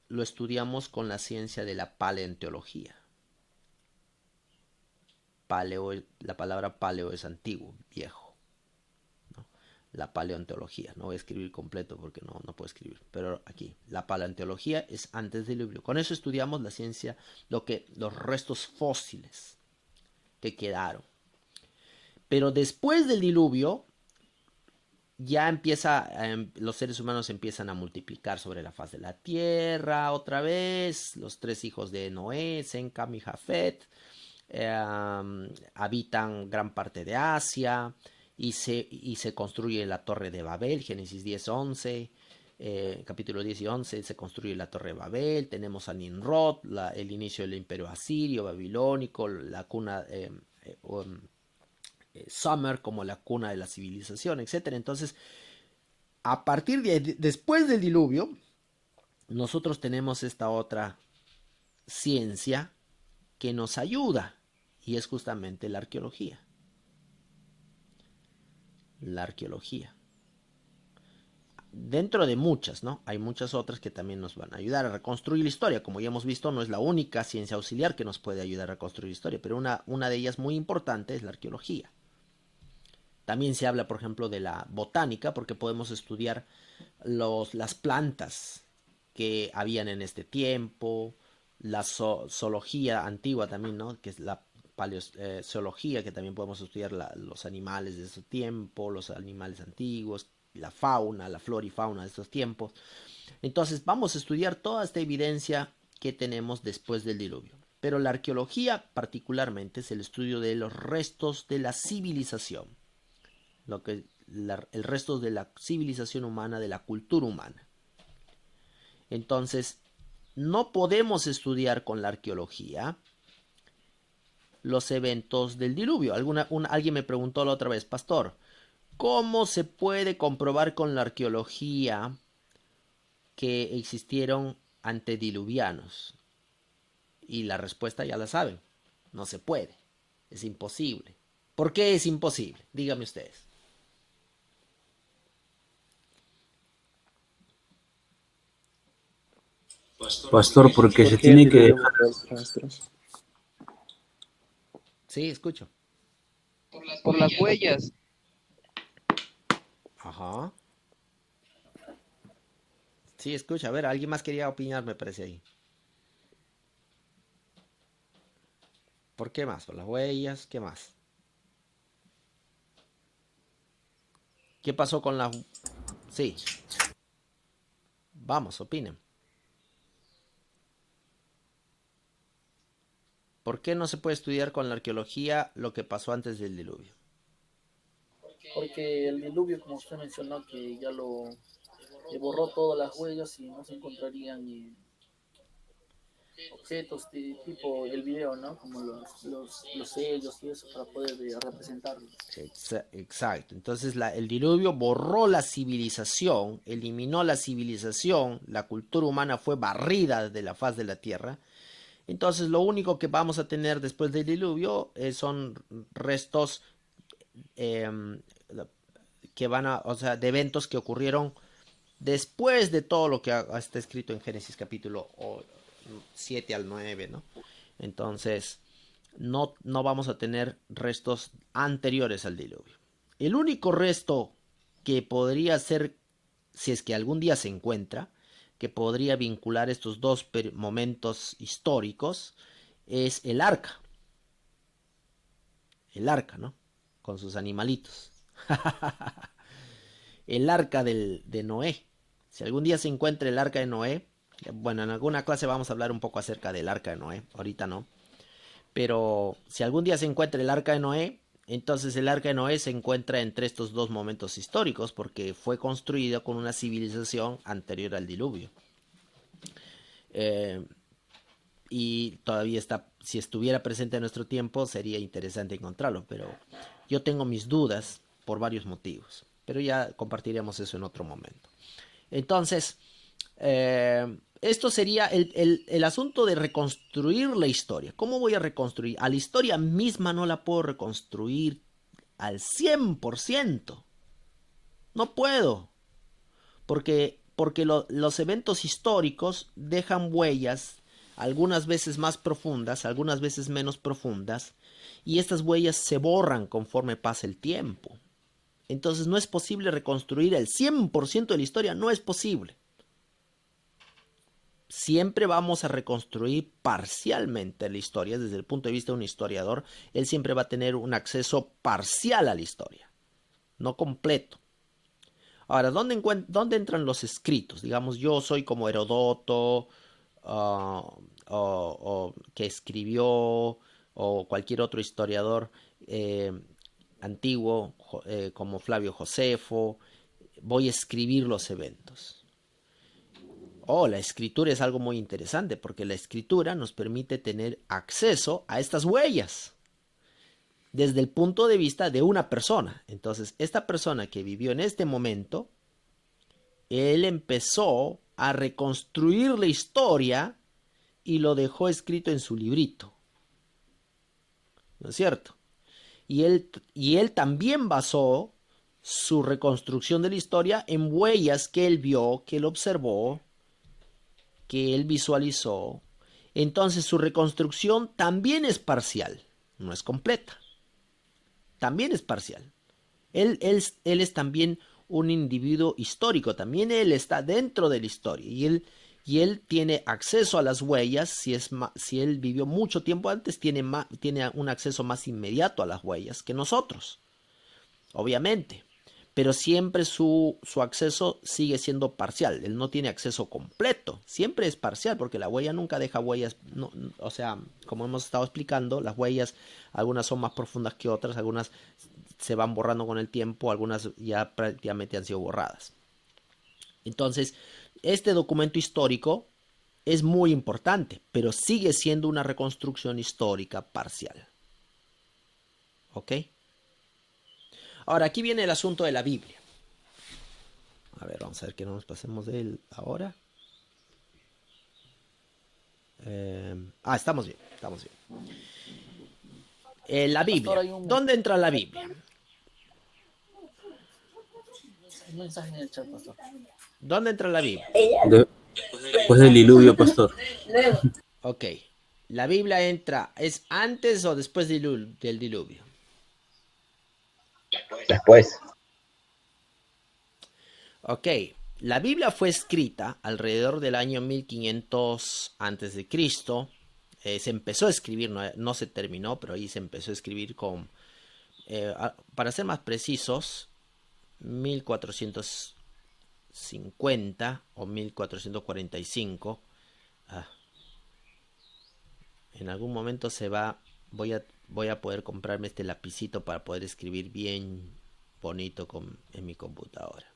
S1: lo estudiamos con la ciencia de la paleontología. La palabra paleo es antiguo, viejo, ¿no? La paleontología, no voy a escribir completo porque no puedo escribir, pero aquí, la paleontología es antes del diluvio. Con eso estudiamos la ciencia, los restos fósiles que quedaron. Pero después del diluvio, ya los seres humanos empiezan a multiplicar sobre la faz de la tierra otra vez. Los 3 hijos de Noé, Sem, Cam y Jafet, habitan gran parte de Asia y se construye la Torre de Babel, Génesis 10:11, capítulo 10 y 11, se construye la Torre de Babel. Tenemos a Nimrod, el inicio del imperio asirio, babilónico, la cuna Sumer como la cuna de la civilización, etc. Entonces, a partir después del diluvio, nosotros tenemos esta otra ciencia que nos ayuda, y es justamente la arqueología. La arqueología. Dentro de muchas, ¿no? Hay muchas otras que también nos van a ayudar a reconstruir la historia. Como ya hemos visto, no es la única ciencia auxiliar que nos puede ayudar a reconstruir la historia, pero una de ellas muy importante es la arqueología. También se habla, por ejemplo, de la botánica, porque podemos estudiar las plantas que habían en este tiempo, la zoología antigua también, ¿no? Que es la paleozoología, que también podemos estudiar los animales de ese tiempo, los animales antiguos, la fauna, la flora y fauna de estos tiempos. Entonces vamos a estudiar toda esta evidencia que tenemos después del diluvio. Pero la arqueología particularmente es el estudio de los restos de la civilización. El resto de la civilización humana, de la cultura humana. Entonces, no podemos estudiar con la arqueología los eventos del diluvio. Alguien me preguntó la otra vez, pastor, ¿cómo se puede comprobar con la arqueología que existieron antediluvianos? Y la respuesta ya la saben, no se puede, es imposible. ¿Por qué es imposible? Díganme ustedes.
S10: Pastor, porque se tiene que dejar.
S1: Sí, escucho.
S7: Por las huellas.
S1: Ajá. Sí, escucha. A ver, alguien más quería opinar, me parece ahí. ¿Por qué más? Por las huellas, ¿qué más? ¿Qué pasó con la...? Sí. Vamos, opinen. ¿Por qué no se puede estudiar con la arqueología lo que pasó antes del diluvio?
S8: Porque el diluvio, como usted mencionó, que ya le borró todas las huellas y no se encontrarían objetos de tipo el video, ¿no? Como los sellos y eso para poder representarlos.
S1: Exacto. Entonces el diluvio borró la civilización, eliminó la civilización, la cultura humana fue barrida de la faz de la tierra. Entonces lo único que vamos a tener después del diluvio son restos que de eventos que ocurrieron después de todo lo que está escrito en Génesis capítulo 7 al 9, ¿no? Entonces no vamos a tener restos anteriores al diluvio. El único resto que podría ser, si es que algún día se encuentra, que podría vincular estos dos momentos históricos, es el arca. El arca, ¿no? Con sus animalitos. El arca de Noé. Si algún día se encuentra el arca de Noé, bueno, en alguna clase vamos a hablar un poco acerca del arca de Noé, ahorita no. Pero si algún día se encuentra el arca de Noé, Entonces el Arca de Noé se encuentra entre estos dos momentos históricos porque fue construido con una civilización anterior al diluvio. Y todavía está, si estuviera presente en nuestro tiempo, sería interesante encontrarlo, pero yo tengo mis dudas por varios motivos, pero ya compartiremos eso en otro momento. Entonces, esto sería el asunto de reconstruir la historia. ¿Cómo voy a reconstruir? A la historia misma no la puedo reconstruir al 100%. No puedo, porque los eventos históricos dejan huellas, algunas veces más profundas, algunas veces menos profundas, y estas huellas se borran conforme pasa el tiempo. Entonces no es posible reconstruir el 100% de la historia, no es posible. Siempre vamos a reconstruir parcialmente la historia desde el punto de vista de un historiador. Él siempre va a tener un acceso parcial a la historia, no completo. Ahora, ¿dónde entran los escritos? Digamos, yo soy como Herodoto, o que escribió, o cualquier otro historiador antiguo, como Flavio Josefo. Voy a escribir los eventos. La escritura es algo muy interesante porque la escritura nos permite tener acceso a estas huellas desde el punto de vista de una persona. Entonces, esta persona que vivió en este momento, él empezó a reconstruir la historia y lo dejó escrito en su librito. ¿No es cierto? Y él también basó su reconstrucción de la historia en huellas que él vio, que él observó, que él visualizó. Entonces su reconstrucción también es parcial, no es completa. También es parcial. Él es también un individuo histórico, también él está dentro de la historia y él tiene acceso a las huellas. Si él vivió mucho tiempo antes, tiene un acceso más inmediato a las huellas que nosotros, obviamente. Pero siempre su acceso sigue siendo parcial. Él no tiene acceso completo. Siempre es parcial porque la huella nunca deja huellas. No, o sea, como hemos estado explicando, las huellas, algunas son más profundas que otras, algunas se van borrando con el tiempo, algunas ya prácticamente han sido borradas. Entonces, este documento histórico es muy importante, pero sigue siendo una reconstrucción histórica parcial. ¿Ok? Ahora, aquí viene el asunto de la Biblia. A ver, vamos a ver que no nos pasemos de él ahora. Estamos bien, estamos bien. La Biblia. ¿Dónde entra la Biblia?
S8: Un mensaje en el chat, pastor.
S1: ¿Dónde entra la Biblia?
S10: Después del diluvio, pastor.
S1: Ok. ¿La Biblia es antes o después del diluvio?
S3: Después.
S1: Ok. La Biblia fue escrita alrededor del año 1500 antes de Cristo. Se empezó a escribir, no se terminó, pero ahí se empezó a escribir para ser más precisos, 1450 o 1445. En algún momento voy a poder comprarme este lapicito para poder escribir bien bonito en mi computadora.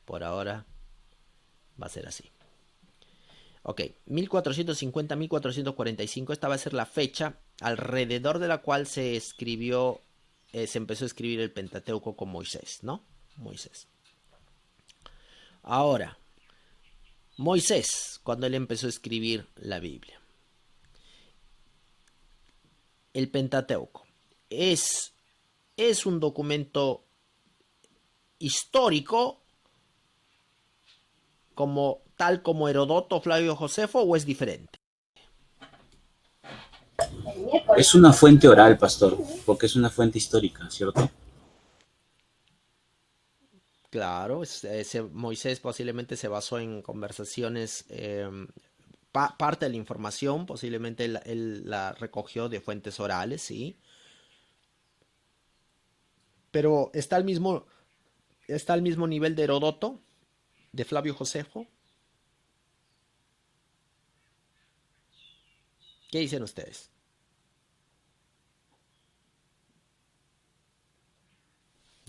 S1: Por ahora va a ser así. Ok, 1450, 1445, esta va a ser la fecha alrededor de la cual se empezó a escribir el Pentateuco con Moisés, ¿no? Moisés. Ahora, Moisés, cuando él empezó a escribir la Biblia. El Pentateuco es un documento histórico tal como Herodoto, Flavio Josefo, o es diferente.
S10: Es una fuente oral, pastor, porque es una fuente histórica, ¿cierto?
S1: Claro, Moisés posiblemente se basó en conversaciones, parte de la información posiblemente él la recogió de fuentes orales, sí. Pero está al mismo nivel de Herodoto, de Flavio Josefo. ¿Qué dicen ustedes?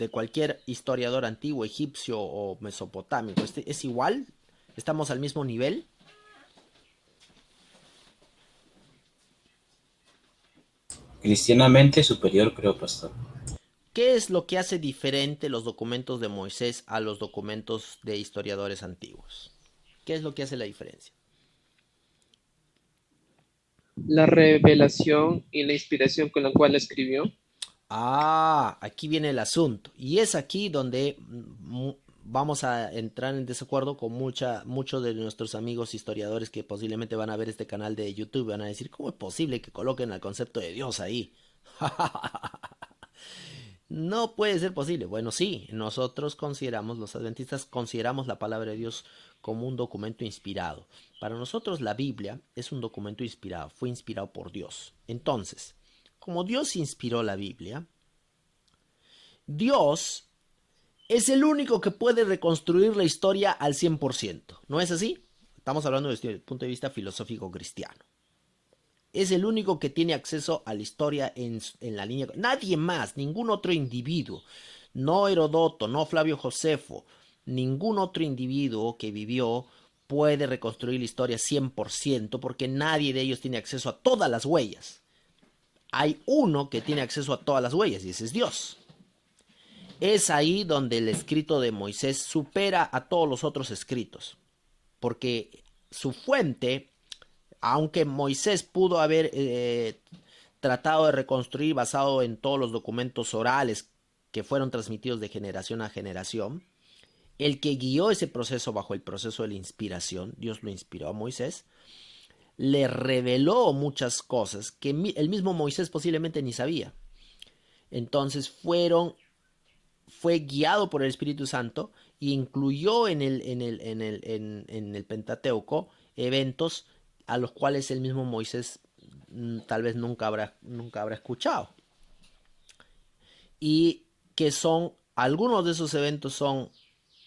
S1: de cualquier historiador antiguo, egipcio o mesopotámico, ¿es igual? ¿Estamos al mismo nivel?
S10: Cristianamente superior, creo, pastor.
S1: ¿Qué es lo que hace diferente los documentos de Moisés a los documentos de historiadores antiguos? ¿Qué es lo que hace la diferencia?
S7: La revelación y la inspiración con la cual escribió.
S1: Ah, aquí viene el asunto. Y es aquí donde vamos a entrar en desacuerdo con muchos de nuestros amigos historiadores que posiblemente van a ver este canal de YouTube. Van a decir, ¿cómo es posible que coloquen el concepto de Dios ahí? No puede ser posible. Bueno, sí, nosotros consideramos, los adventistas consideramos la palabra de Dios como un documento inspirado. Para nosotros la Biblia es un documento inspirado, fue inspirado por Dios. Entonces, como Dios inspiró la Biblia, Dios es el único que puede reconstruir la historia al 100%. ¿No es así? Estamos hablando desde el punto de vista filosófico cristiano. Es el único que tiene acceso a la historia en la línea. Nadie más, ningún otro individuo, no Herodoto, no Flavio Josefo, ningún otro individuo que vivió puede reconstruir la historia 100% porque nadie de ellos tiene acceso a todas las huellas. Hay uno que tiene acceso a todas las huellas y ese es Dios. Es ahí donde el escrito de Moisés supera a todos los otros escritos, porque su fuente, aunque Moisés pudo haber tratado de reconstruir basado en todos los documentos orales que fueron transmitidos de generación a generación, el que guió ese proceso bajo el proceso de la inspiración, Dios lo inspiró a Moisés, le reveló muchas cosas que el mismo Moisés posiblemente ni sabía. Entonces fue guiado por el Espíritu Santo e incluyó en el Pentateuco eventos a los cuales el mismo Moisés tal vez nunca habrá escuchado. Y que algunos de esos eventos son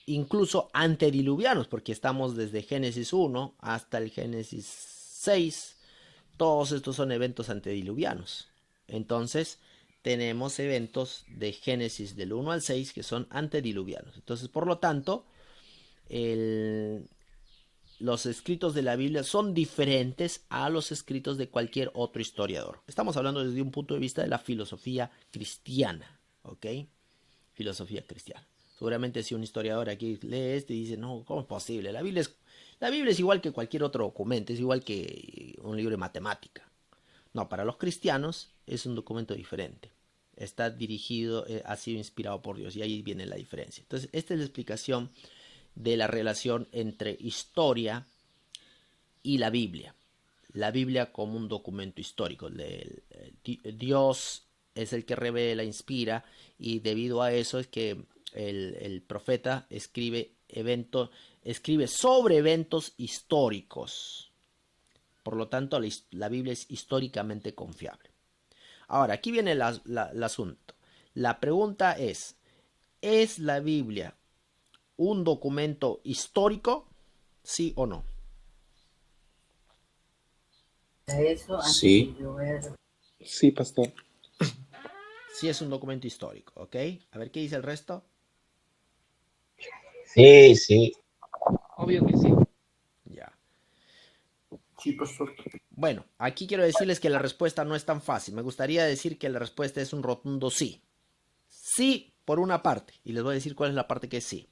S1: incluso antediluvianos, porque estamos desde Génesis 1 hasta el Génesis 6. Todos estos son eventos antediluvianos. Entonces, tenemos eventos de Génesis del 1 al 6 que son antediluvianos. Entonces, por lo tanto, los escritos de la Biblia son diferentes a los escritos de cualquier otro historiador. Estamos hablando desde un punto de vista de la filosofía cristiana, ¿ok? Filosofía cristiana. Seguramente si un historiador aquí lee esto y dice, no, ¿cómo es posible? La Biblia es igual que cualquier otro documento, es igual que un libro de matemática. No, para los cristianos es un documento diferente. Está dirigido, ha sido inspirado por Dios y ahí viene la diferencia. Entonces, esta es la explicación de la relación entre historia y la Biblia. La Biblia como un documento histórico. Dios es el que revela, inspira, y debido a eso es que el profeta escribe sobre eventos históricos. Por lo tanto, la Biblia es históricamente confiable. Ahora, aquí viene el asunto. La pregunta ¿es la Biblia un documento histórico? ¿Sí o no?
S10: Sí.
S9: Sí, pastor.
S1: Sí es un documento histórico, ¿ok? A ver, ¿qué dice el resto?
S3: Sí, sí.
S7: Obvio que sí.
S1: Ya.
S6: Sí, pastor.
S1: Bueno, aquí quiero decirles que la respuesta no es tan fácil. Me gustaría decir que la respuesta es un rotundo sí. Sí, por una parte. Y les voy a decir cuál es la parte que es sí.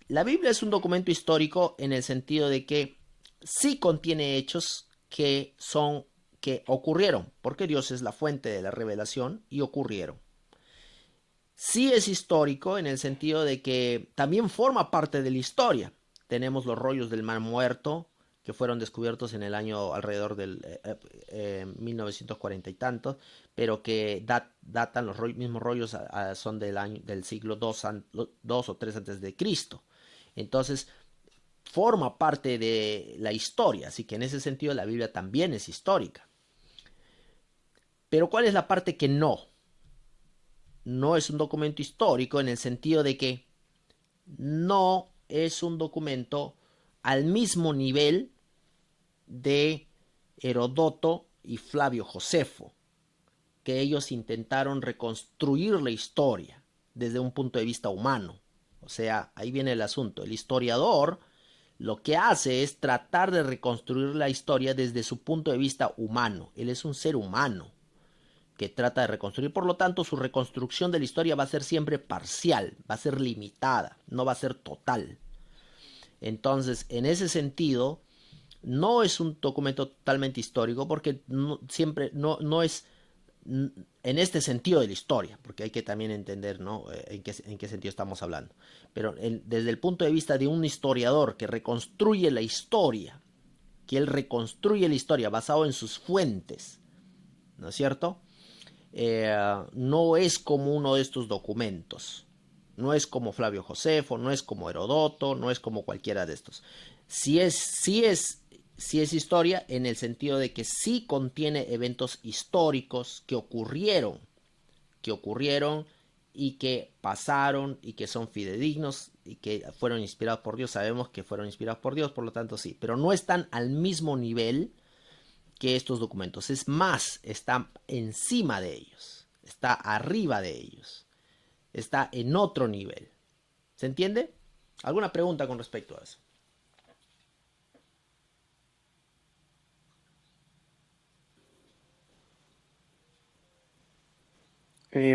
S1: La Biblia es un documento histórico en el sentido de que sí contiene hechos que ocurrieron, porque Dios es la fuente de la revelación y ocurrieron. Sí es histórico en el sentido de que también forma parte de la historia. Tenemos los rollos del Mar Muerto, que fueron descubiertos en el año alrededor del 1940 y tantos, pero que datan los mismos rollos son del siglo 2 o 3 antes de Cristo. Entonces, forma parte de la historia, así que en ese sentido la Biblia también es histórica. Pero ¿cuál es la parte que no? No es un documento histórico en el sentido de que no es un documento al mismo nivel de Herodoto y Flavio Josefo, que ellos intentaron reconstruir la historia. desde un punto de vista humano. O sea, ahí viene el asunto. El historiador lo que hace es tratar de reconstruir la historia desde su punto de vista humano. Él es un ser humano que trata de reconstruir. Por lo tanto, su reconstrucción de la historia va a ser siempre parcial, va a ser limitada, no va a ser total. Entonces, en ese sentido, no es un documento totalmente histórico porque siempre no es en este sentido de la historia, porque hay que también entender, ¿no? en qué sentido estamos hablando. Pero desde el punto de vista de un historiador que reconstruye la historia, que él reconstruye la historia basado en sus fuentes, ¿no es cierto? No es como uno de estos documentos. No es como Flavio Josefo, no es como Herodoto, no es como cualquiera de estos. Sí es historia en el sentido de que sí contiene eventos históricos que ocurrieron y que pasaron y que son fidedignos y que fueron inspirados por Dios. Sabemos que fueron inspirados por Dios, por lo tanto sí, pero no están al mismo nivel que estos documentos. Es más, está encima de ellos, está arriba de ellos, está en otro nivel. ¿Se entiende? ¿Alguna pregunta con respecto a eso?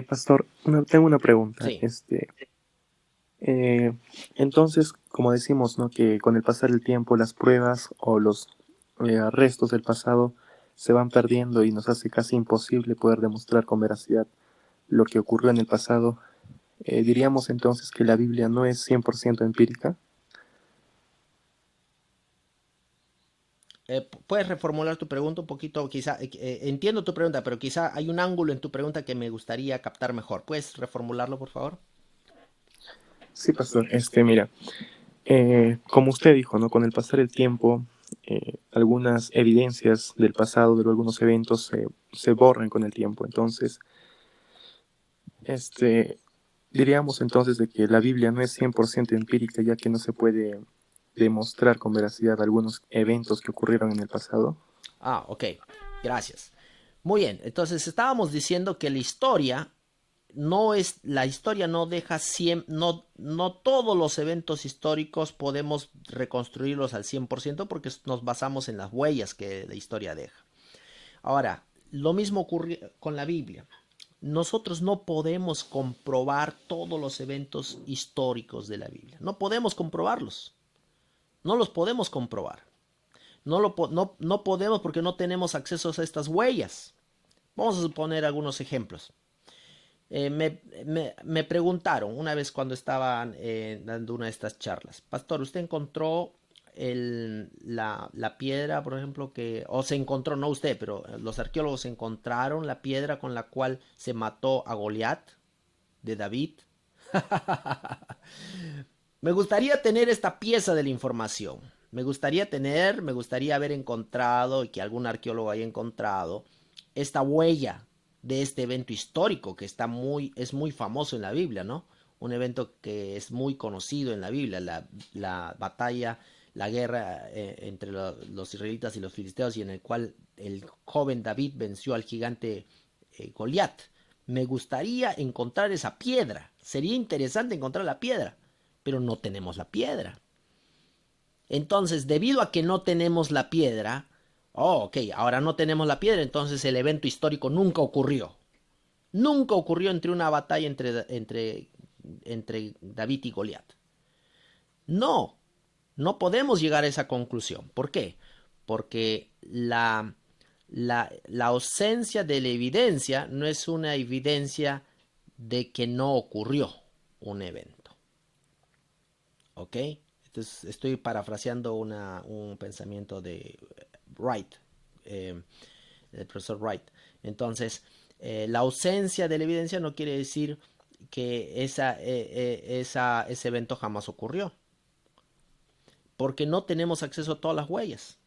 S9: Pastor, tengo una pregunta.
S1: Sí.
S9: Entonces, como decimos, ¿no? Que con el pasar del tiempo las pruebas o los restos del pasado se van perdiendo y nos hace casi imposible poder demostrar con veracidad lo que ocurrió en el pasado. Diríamos entonces que la Biblia no es 100% empírica.
S1: ¿Puedes reformular tu pregunta un poquito? Quizá entiendo tu pregunta, pero quizá hay un ángulo en tu pregunta que me gustaría captar mejor. ¿Puedes reformularlo, por favor?
S9: Sí, pastor. Mira, como usted dijo, ¿no? Con el pasar del tiempo, algunas evidencias del pasado, de algunos eventos, se borran con el tiempo. Entonces, diríamos entonces de que la Biblia no es 100% empírica, ya que no se puede demostrar con veracidad algunos eventos que ocurrieron en el pasado.
S1: Ah, ok. Gracias. Muy bien. Entonces estábamos diciendo que la historia no deja siempre, no todos los eventos históricos podemos reconstruirlos al 100% porque nos basamos en las huellas que la historia deja. Ahora, lo mismo ocurre con la Biblia. Nosotros no podemos comprobar todos los eventos históricos de la Biblia. No podemos comprobarlos. No los podemos comprobar. No podemos porque no tenemos acceso a estas huellas. Vamos a suponer algunos ejemplos. Me preguntaron una vez cuando estaban dando una de estas charlas: Pastor, ¿usted encontró la piedra, por ejemplo, o se encontró, no usted, pero los arqueólogos encontraron la piedra con la cual se mató a Goliat de David? Me gustaría tener esta pieza de la información. Me gustaría haber encontrado, y que algún arqueólogo haya encontrado, esta huella de este evento histórico que es muy famoso en la Biblia, ¿no? Un evento que es muy conocido en la Biblia, la batalla, la guerra entre los israelitas y los filisteos, y en el cual el joven David venció al gigante Goliat. Me gustaría encontrar esa piedra. Sería interesante encontrar la piedra, pero no tenemos la piedra. Entonces, debido a que no tenemos la piedra, ahora no tenemos la piedra, entonces el evento histórico nunca ocurrió. Nunca ocurrió entre una batalla entre David y Goliat. No podemos llegar a esa conclusión. ¿Por qué? Porque la ausencia de la evidencia no es una evidencia de que no ocurrió un evento. ¿Ok? Entonces, estoy parafraseando un pensamiento de Wright, el profesor Wright. Entonces, la ausencia de la evidencia no quiere decir que ese evento jamás ocurrió, porque no tenemos acceso a todas las huellas.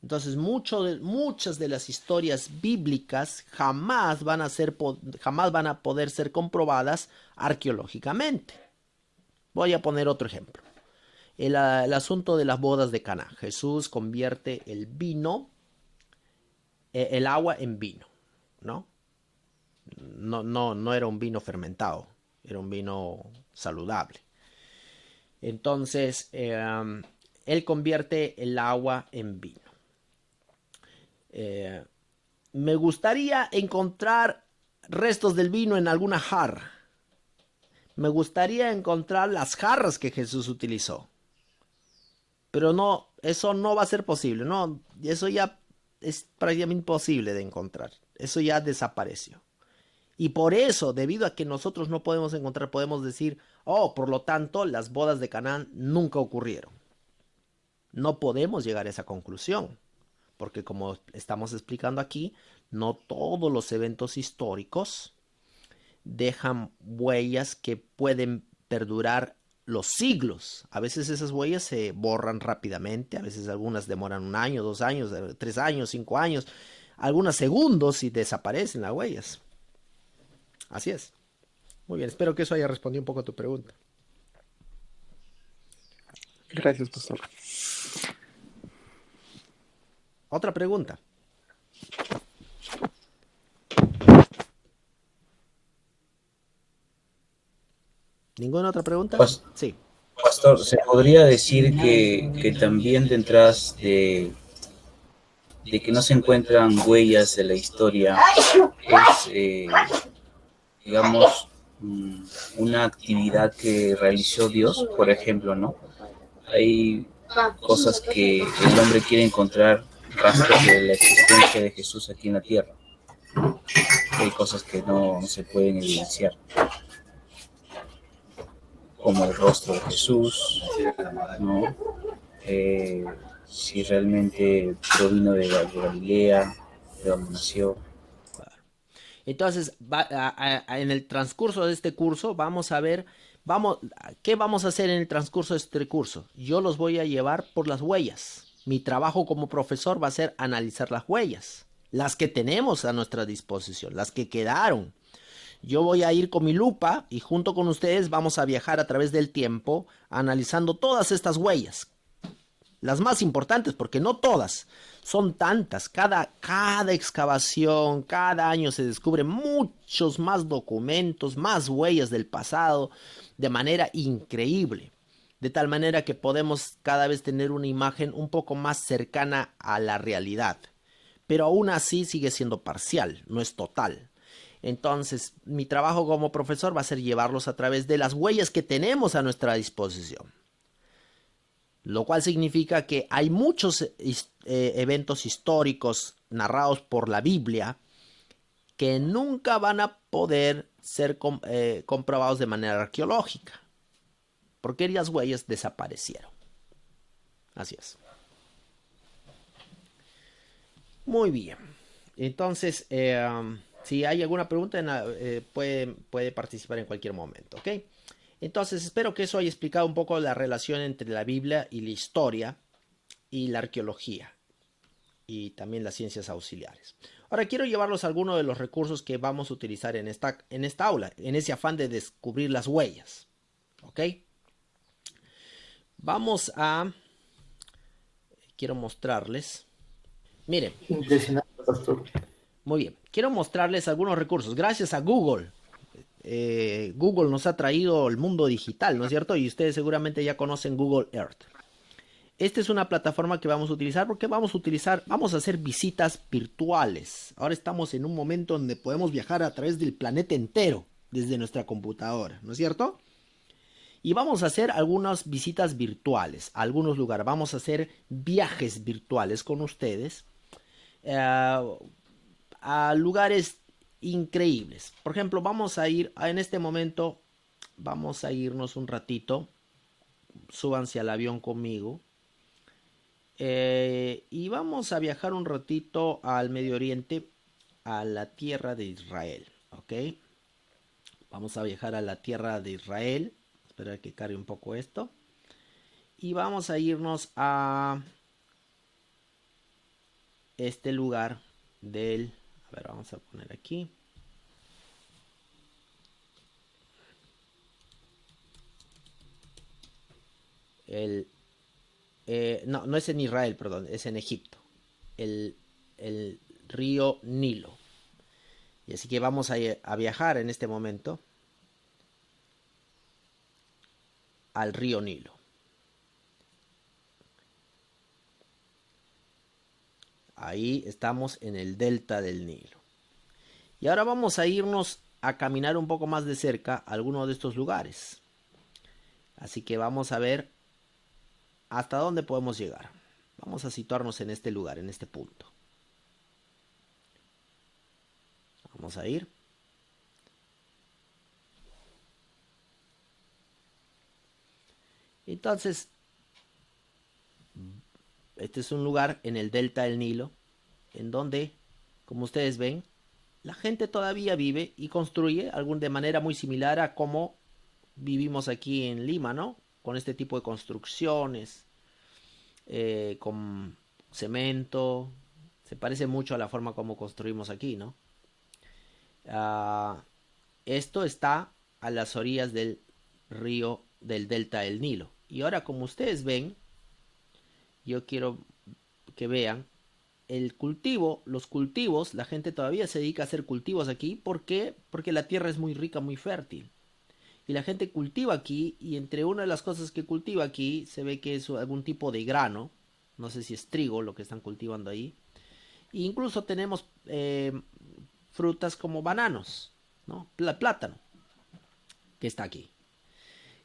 S1: Entonces, muchas de las historias bíblicas jamás van a poder ser comprobadas arqueológicamente. Voy a poner otro ejemplo. El asunto de las bodas de Caná. Jesús convierte el agua en vino, ¿no? No era un vino fermentado. era un vino saludable. Entonces, él convierte el agua en vino. Me gustaría encontrar restos del vino en alguna jarra. Me gustaría encontrar las jarras que Jesús utilizó. Pero no, eso no va a ser posible. No, eso ya es prácticamente imposible de encontrar. Eso ya desapareció. Y por eso, debido a que nosotros no podemos encontrar, podemos decir, oh, por lo tanto, las bodas de Canaán nunca ocurrieron. No podemos llegar a esa conclusión, porque como estamos explicando aquí, no todos los eventos históricos dejan huellas que pueden perdurar los siglos. A veces esas huellas se borran rápidamente, a veces algunas demoran 1 año, 2 años, 3 años, 5 años, algunos segundos y desaparecen las huellas. Así es. Muy bien, espero que eso haya respondido un poco a tu pregunta.
S9: Gracias, pastor.
S1: Otra pregunta. ¿Ninguna otra pregunta? Sí.
S10: Pastor, ¿se podría decir que también detrás de que no se encuentran huellas de la historia es, digamos, una actividad que realizó Dios, por ejemplo, ¿no? Hay cosas que el hombre quiere encontrar rastros de la existencia de Jesús aquí en la tierra. Hay cosas que no se pueden evidenciar, como el rostro de Jesús, ¿no? Si realmente provino de Galilea, de donde nació.
S1: Entonces, en el transcurso de este curso vamos a ver, ¿qué vamos a hacer en el transcurso de este curso? Yo los voy a llevar por las huellas. Mi trabajo como profesor va a ser analizar las huellas, las que tenemos a nuestra disposición, las que quedaron. Yo voy a ir con mi lupa y junto con ustedes vamos a viajar a través del tiempo analizando todas estas huellas. Las más importantes, porque no todas, son tantas. Cada excavación, cada año se descubren muchos más documentos, más huellas del pasado, de manera increíble. De tal manera que podemos cada vez tener una imagen un poco más cercana a la realidad. Pero aún así sigue siendo parcial, no es total. Entonces, mi trabajo como profesor va a ser llevarlos a través de las huellas que tenemos a nuestra disposición. Lo cual significa que hay muchos eventos históricos narrados por la Biblia que nunca van a poder ser comprobados de manera arqueológica, porque las huellas desaparecieron. Así es. Muy bien. Entonces, si hay alguna pregunta, puede participar en cualquier momento, ¿ok? Entonces, espero que eso haya explicado un poco la relación entre la Biblia y la historia y la arqueología y también las ciencias auxiliares. Ahora, quiero llevarlos a algunos de los recursos que vamos a utilizar en esta aula, en ese afán de descubrir las huellas, ¿ok? Quiero mostrarles. Miren.
S6: Impresionante, pastor.
S1: Muy bien. Quiero mostrarles algunos recursos. Gracias a Google. Google nos ha traído el mundo digital, ¿no es cierto? Y ustedes seguramente ya conocen Google Earth. Esta es una plataforma que vamos a utilizar porque vamos a hacer visitas virtuales. Ahora estamos en un momento donde podemos viajar a través del planeta entero desde nuestra computadora, ¿no es cierto? Y vamos a hacer algunas visitas virtuales a algunos lugares. Vamos a hacer viajes virtuales con ustedes a lugares increíbles. Por ejemplo, vamos a ir en este momento, vamos a irnos un ratito. Súbanse al avión conmigo. Y vamos a viajar un ratito al Medio Oriente, a la tierra de Israel. ¿Ok? Vamos a viajar a la tierra de Israel. Esperar que cargue un poco esto. Y vamos a irnos a este lugar del... A ver, vamos a poner aquí. No es en Israel, perdón, es en Egipto. El río Nilo. Y así que vamos a viajar en este momento al río Nilo. Ahí estamos en el delta del Nilo. Y ahora vamos a irnos a caminar un poco más de cerca a alguno de estos lugares. Así que vamos a ver hasta dónde podemos llegar. Vamos a situarnos en este lugar, en este punto. Vamos a ir. Entonces, este es un lugar en el delta del Nilo, en donde, como ustedes ven, la gente todavía vive y construye de manera muy similar a como vivimos aquí en Lima, ¿no? Con este tipo de construcciones, con cemento. Se parece mucho a la forma como construimos aquí, ¿no? Esto está a las orillas del río del delta del Nilo. Y ahora, como ustedes ven, yo quiero que vean el cultivo, los cultivos. La gente todavía se dedica a hacer cultivos aquí. ¿Por qué? Porque la tierra es muy rica, muy fértil. Y la gente cultiva aquí, y entre una de las cosas que cultiva aquí se ve que es algún tipo de grano. No sé si es trigo lo que están cultivando ahí. E incluso tenemos frutas como bananos, ¿no? Plátano, que está aquí.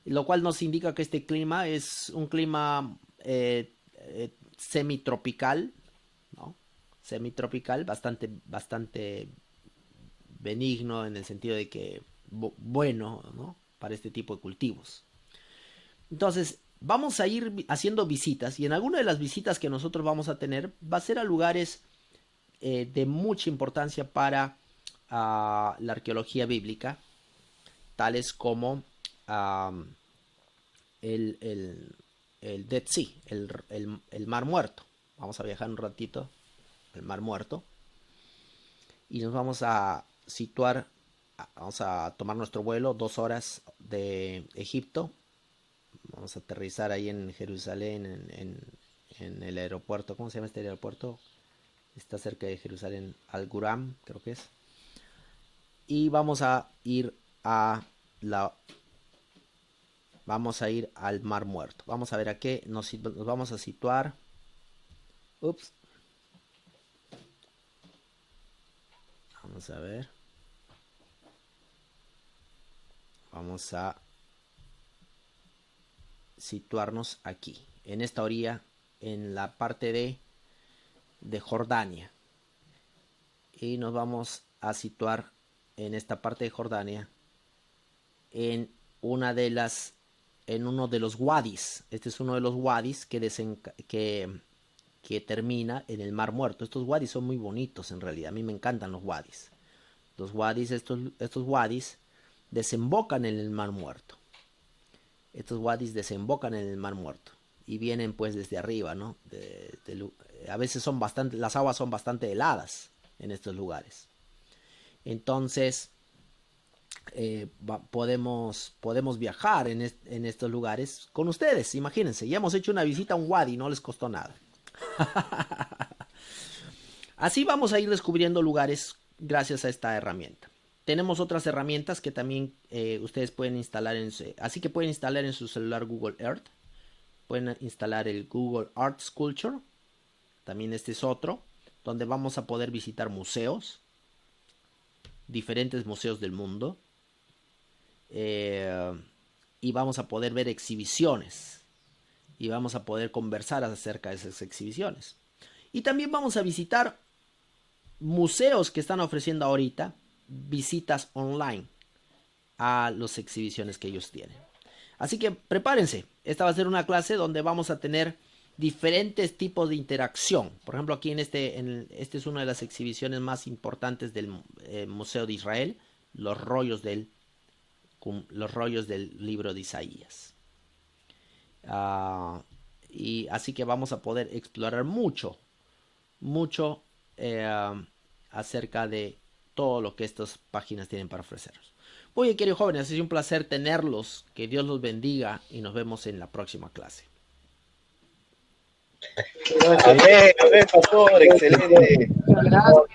S1: Lo cual nos indica que este clima es un clima semitropical, ¿no? Semitropical, bastante benigno, en el sentido de que bueno, ¿no? Para este tipo de cultivos. Entonces, vamos a ir haciendo visitas, y en alguna de las visitas que nosotros vamos a tener va a ser a lugares de mucha importancia para la arqueología bíblica, tales como el Dead Sea, el Mar Muerto. Vamos a viajar un ratito al Mar Muerto y nos vamos a situar, vamos a tomar nuestro vuelo, 2 horas de Egipto. Vamos a aterrizar ahí en Jerusalén, en el aeropuerto. ¿Cómo se llama este aeropuerto? Está cerca de Jerusalén, Al-Guram, creo que es. Y vamos a ir al Mar Muerto. Vamos a ver a qué nos vamos a situar. Ups. Vamos a ver. Vamos a situarnos aquí, en esta orilla, en la parte de Jordania. Y nos vamos a situar en esta parte de Jordania, en uno de los wadis. Este es uno de los wadis que termina en el Mar Muerto. Estos wadis son muy bonitos, en realidad. A mí me encantan los wadis. Los wadis, estos wadis desembocan en el Mar Muerto. Estos wadis desembocan en el Mar Muerto y vienen pues desde arriba, ¿no? A veces las aguas son bastante heladas en estos lugares. Entonces podemos viajar en estos lugares con ustedes. Imagínense, ya hemos hecho una visita a un wadi, no les costó nada. Así vamos a ir descubriendo lugares gracias a esta herramienta. Tenemos otras herramientas que también ustedes pueden instalar así que pueden instalar en su celular Google Earth. Pueden instalar el Google Art Sculpture. También este es otro, donde vamos a poder visitar museos, diferentes museos del mundo. Y vamos a poder ver exhibiciones. Y vamos a poder conversar acerca de esas exhibiciones. Y también vamos a visitar museos que están ofreciendo ahorita visitas online a las exhibiciones que ellos tienen. Así que prepárense. Esta va a ser una clase donde vamos a tener diferentes tipos de interacción. Por ejemplo, aquí este es una de las exhibiciones más importantes del Museo de Israel, los rollos del libro de Isaías. Y así que vamos a poder explorar mucho acerca de todo lo que estas páginas tienen para ofrecernos. Muy bien, queridos jóvenes, ha sido un placer tenerlos. Que Dios los bendiga y nos vemos en la próxima clase.
S3: Amén, pastor, excelente.
S7: Gracias.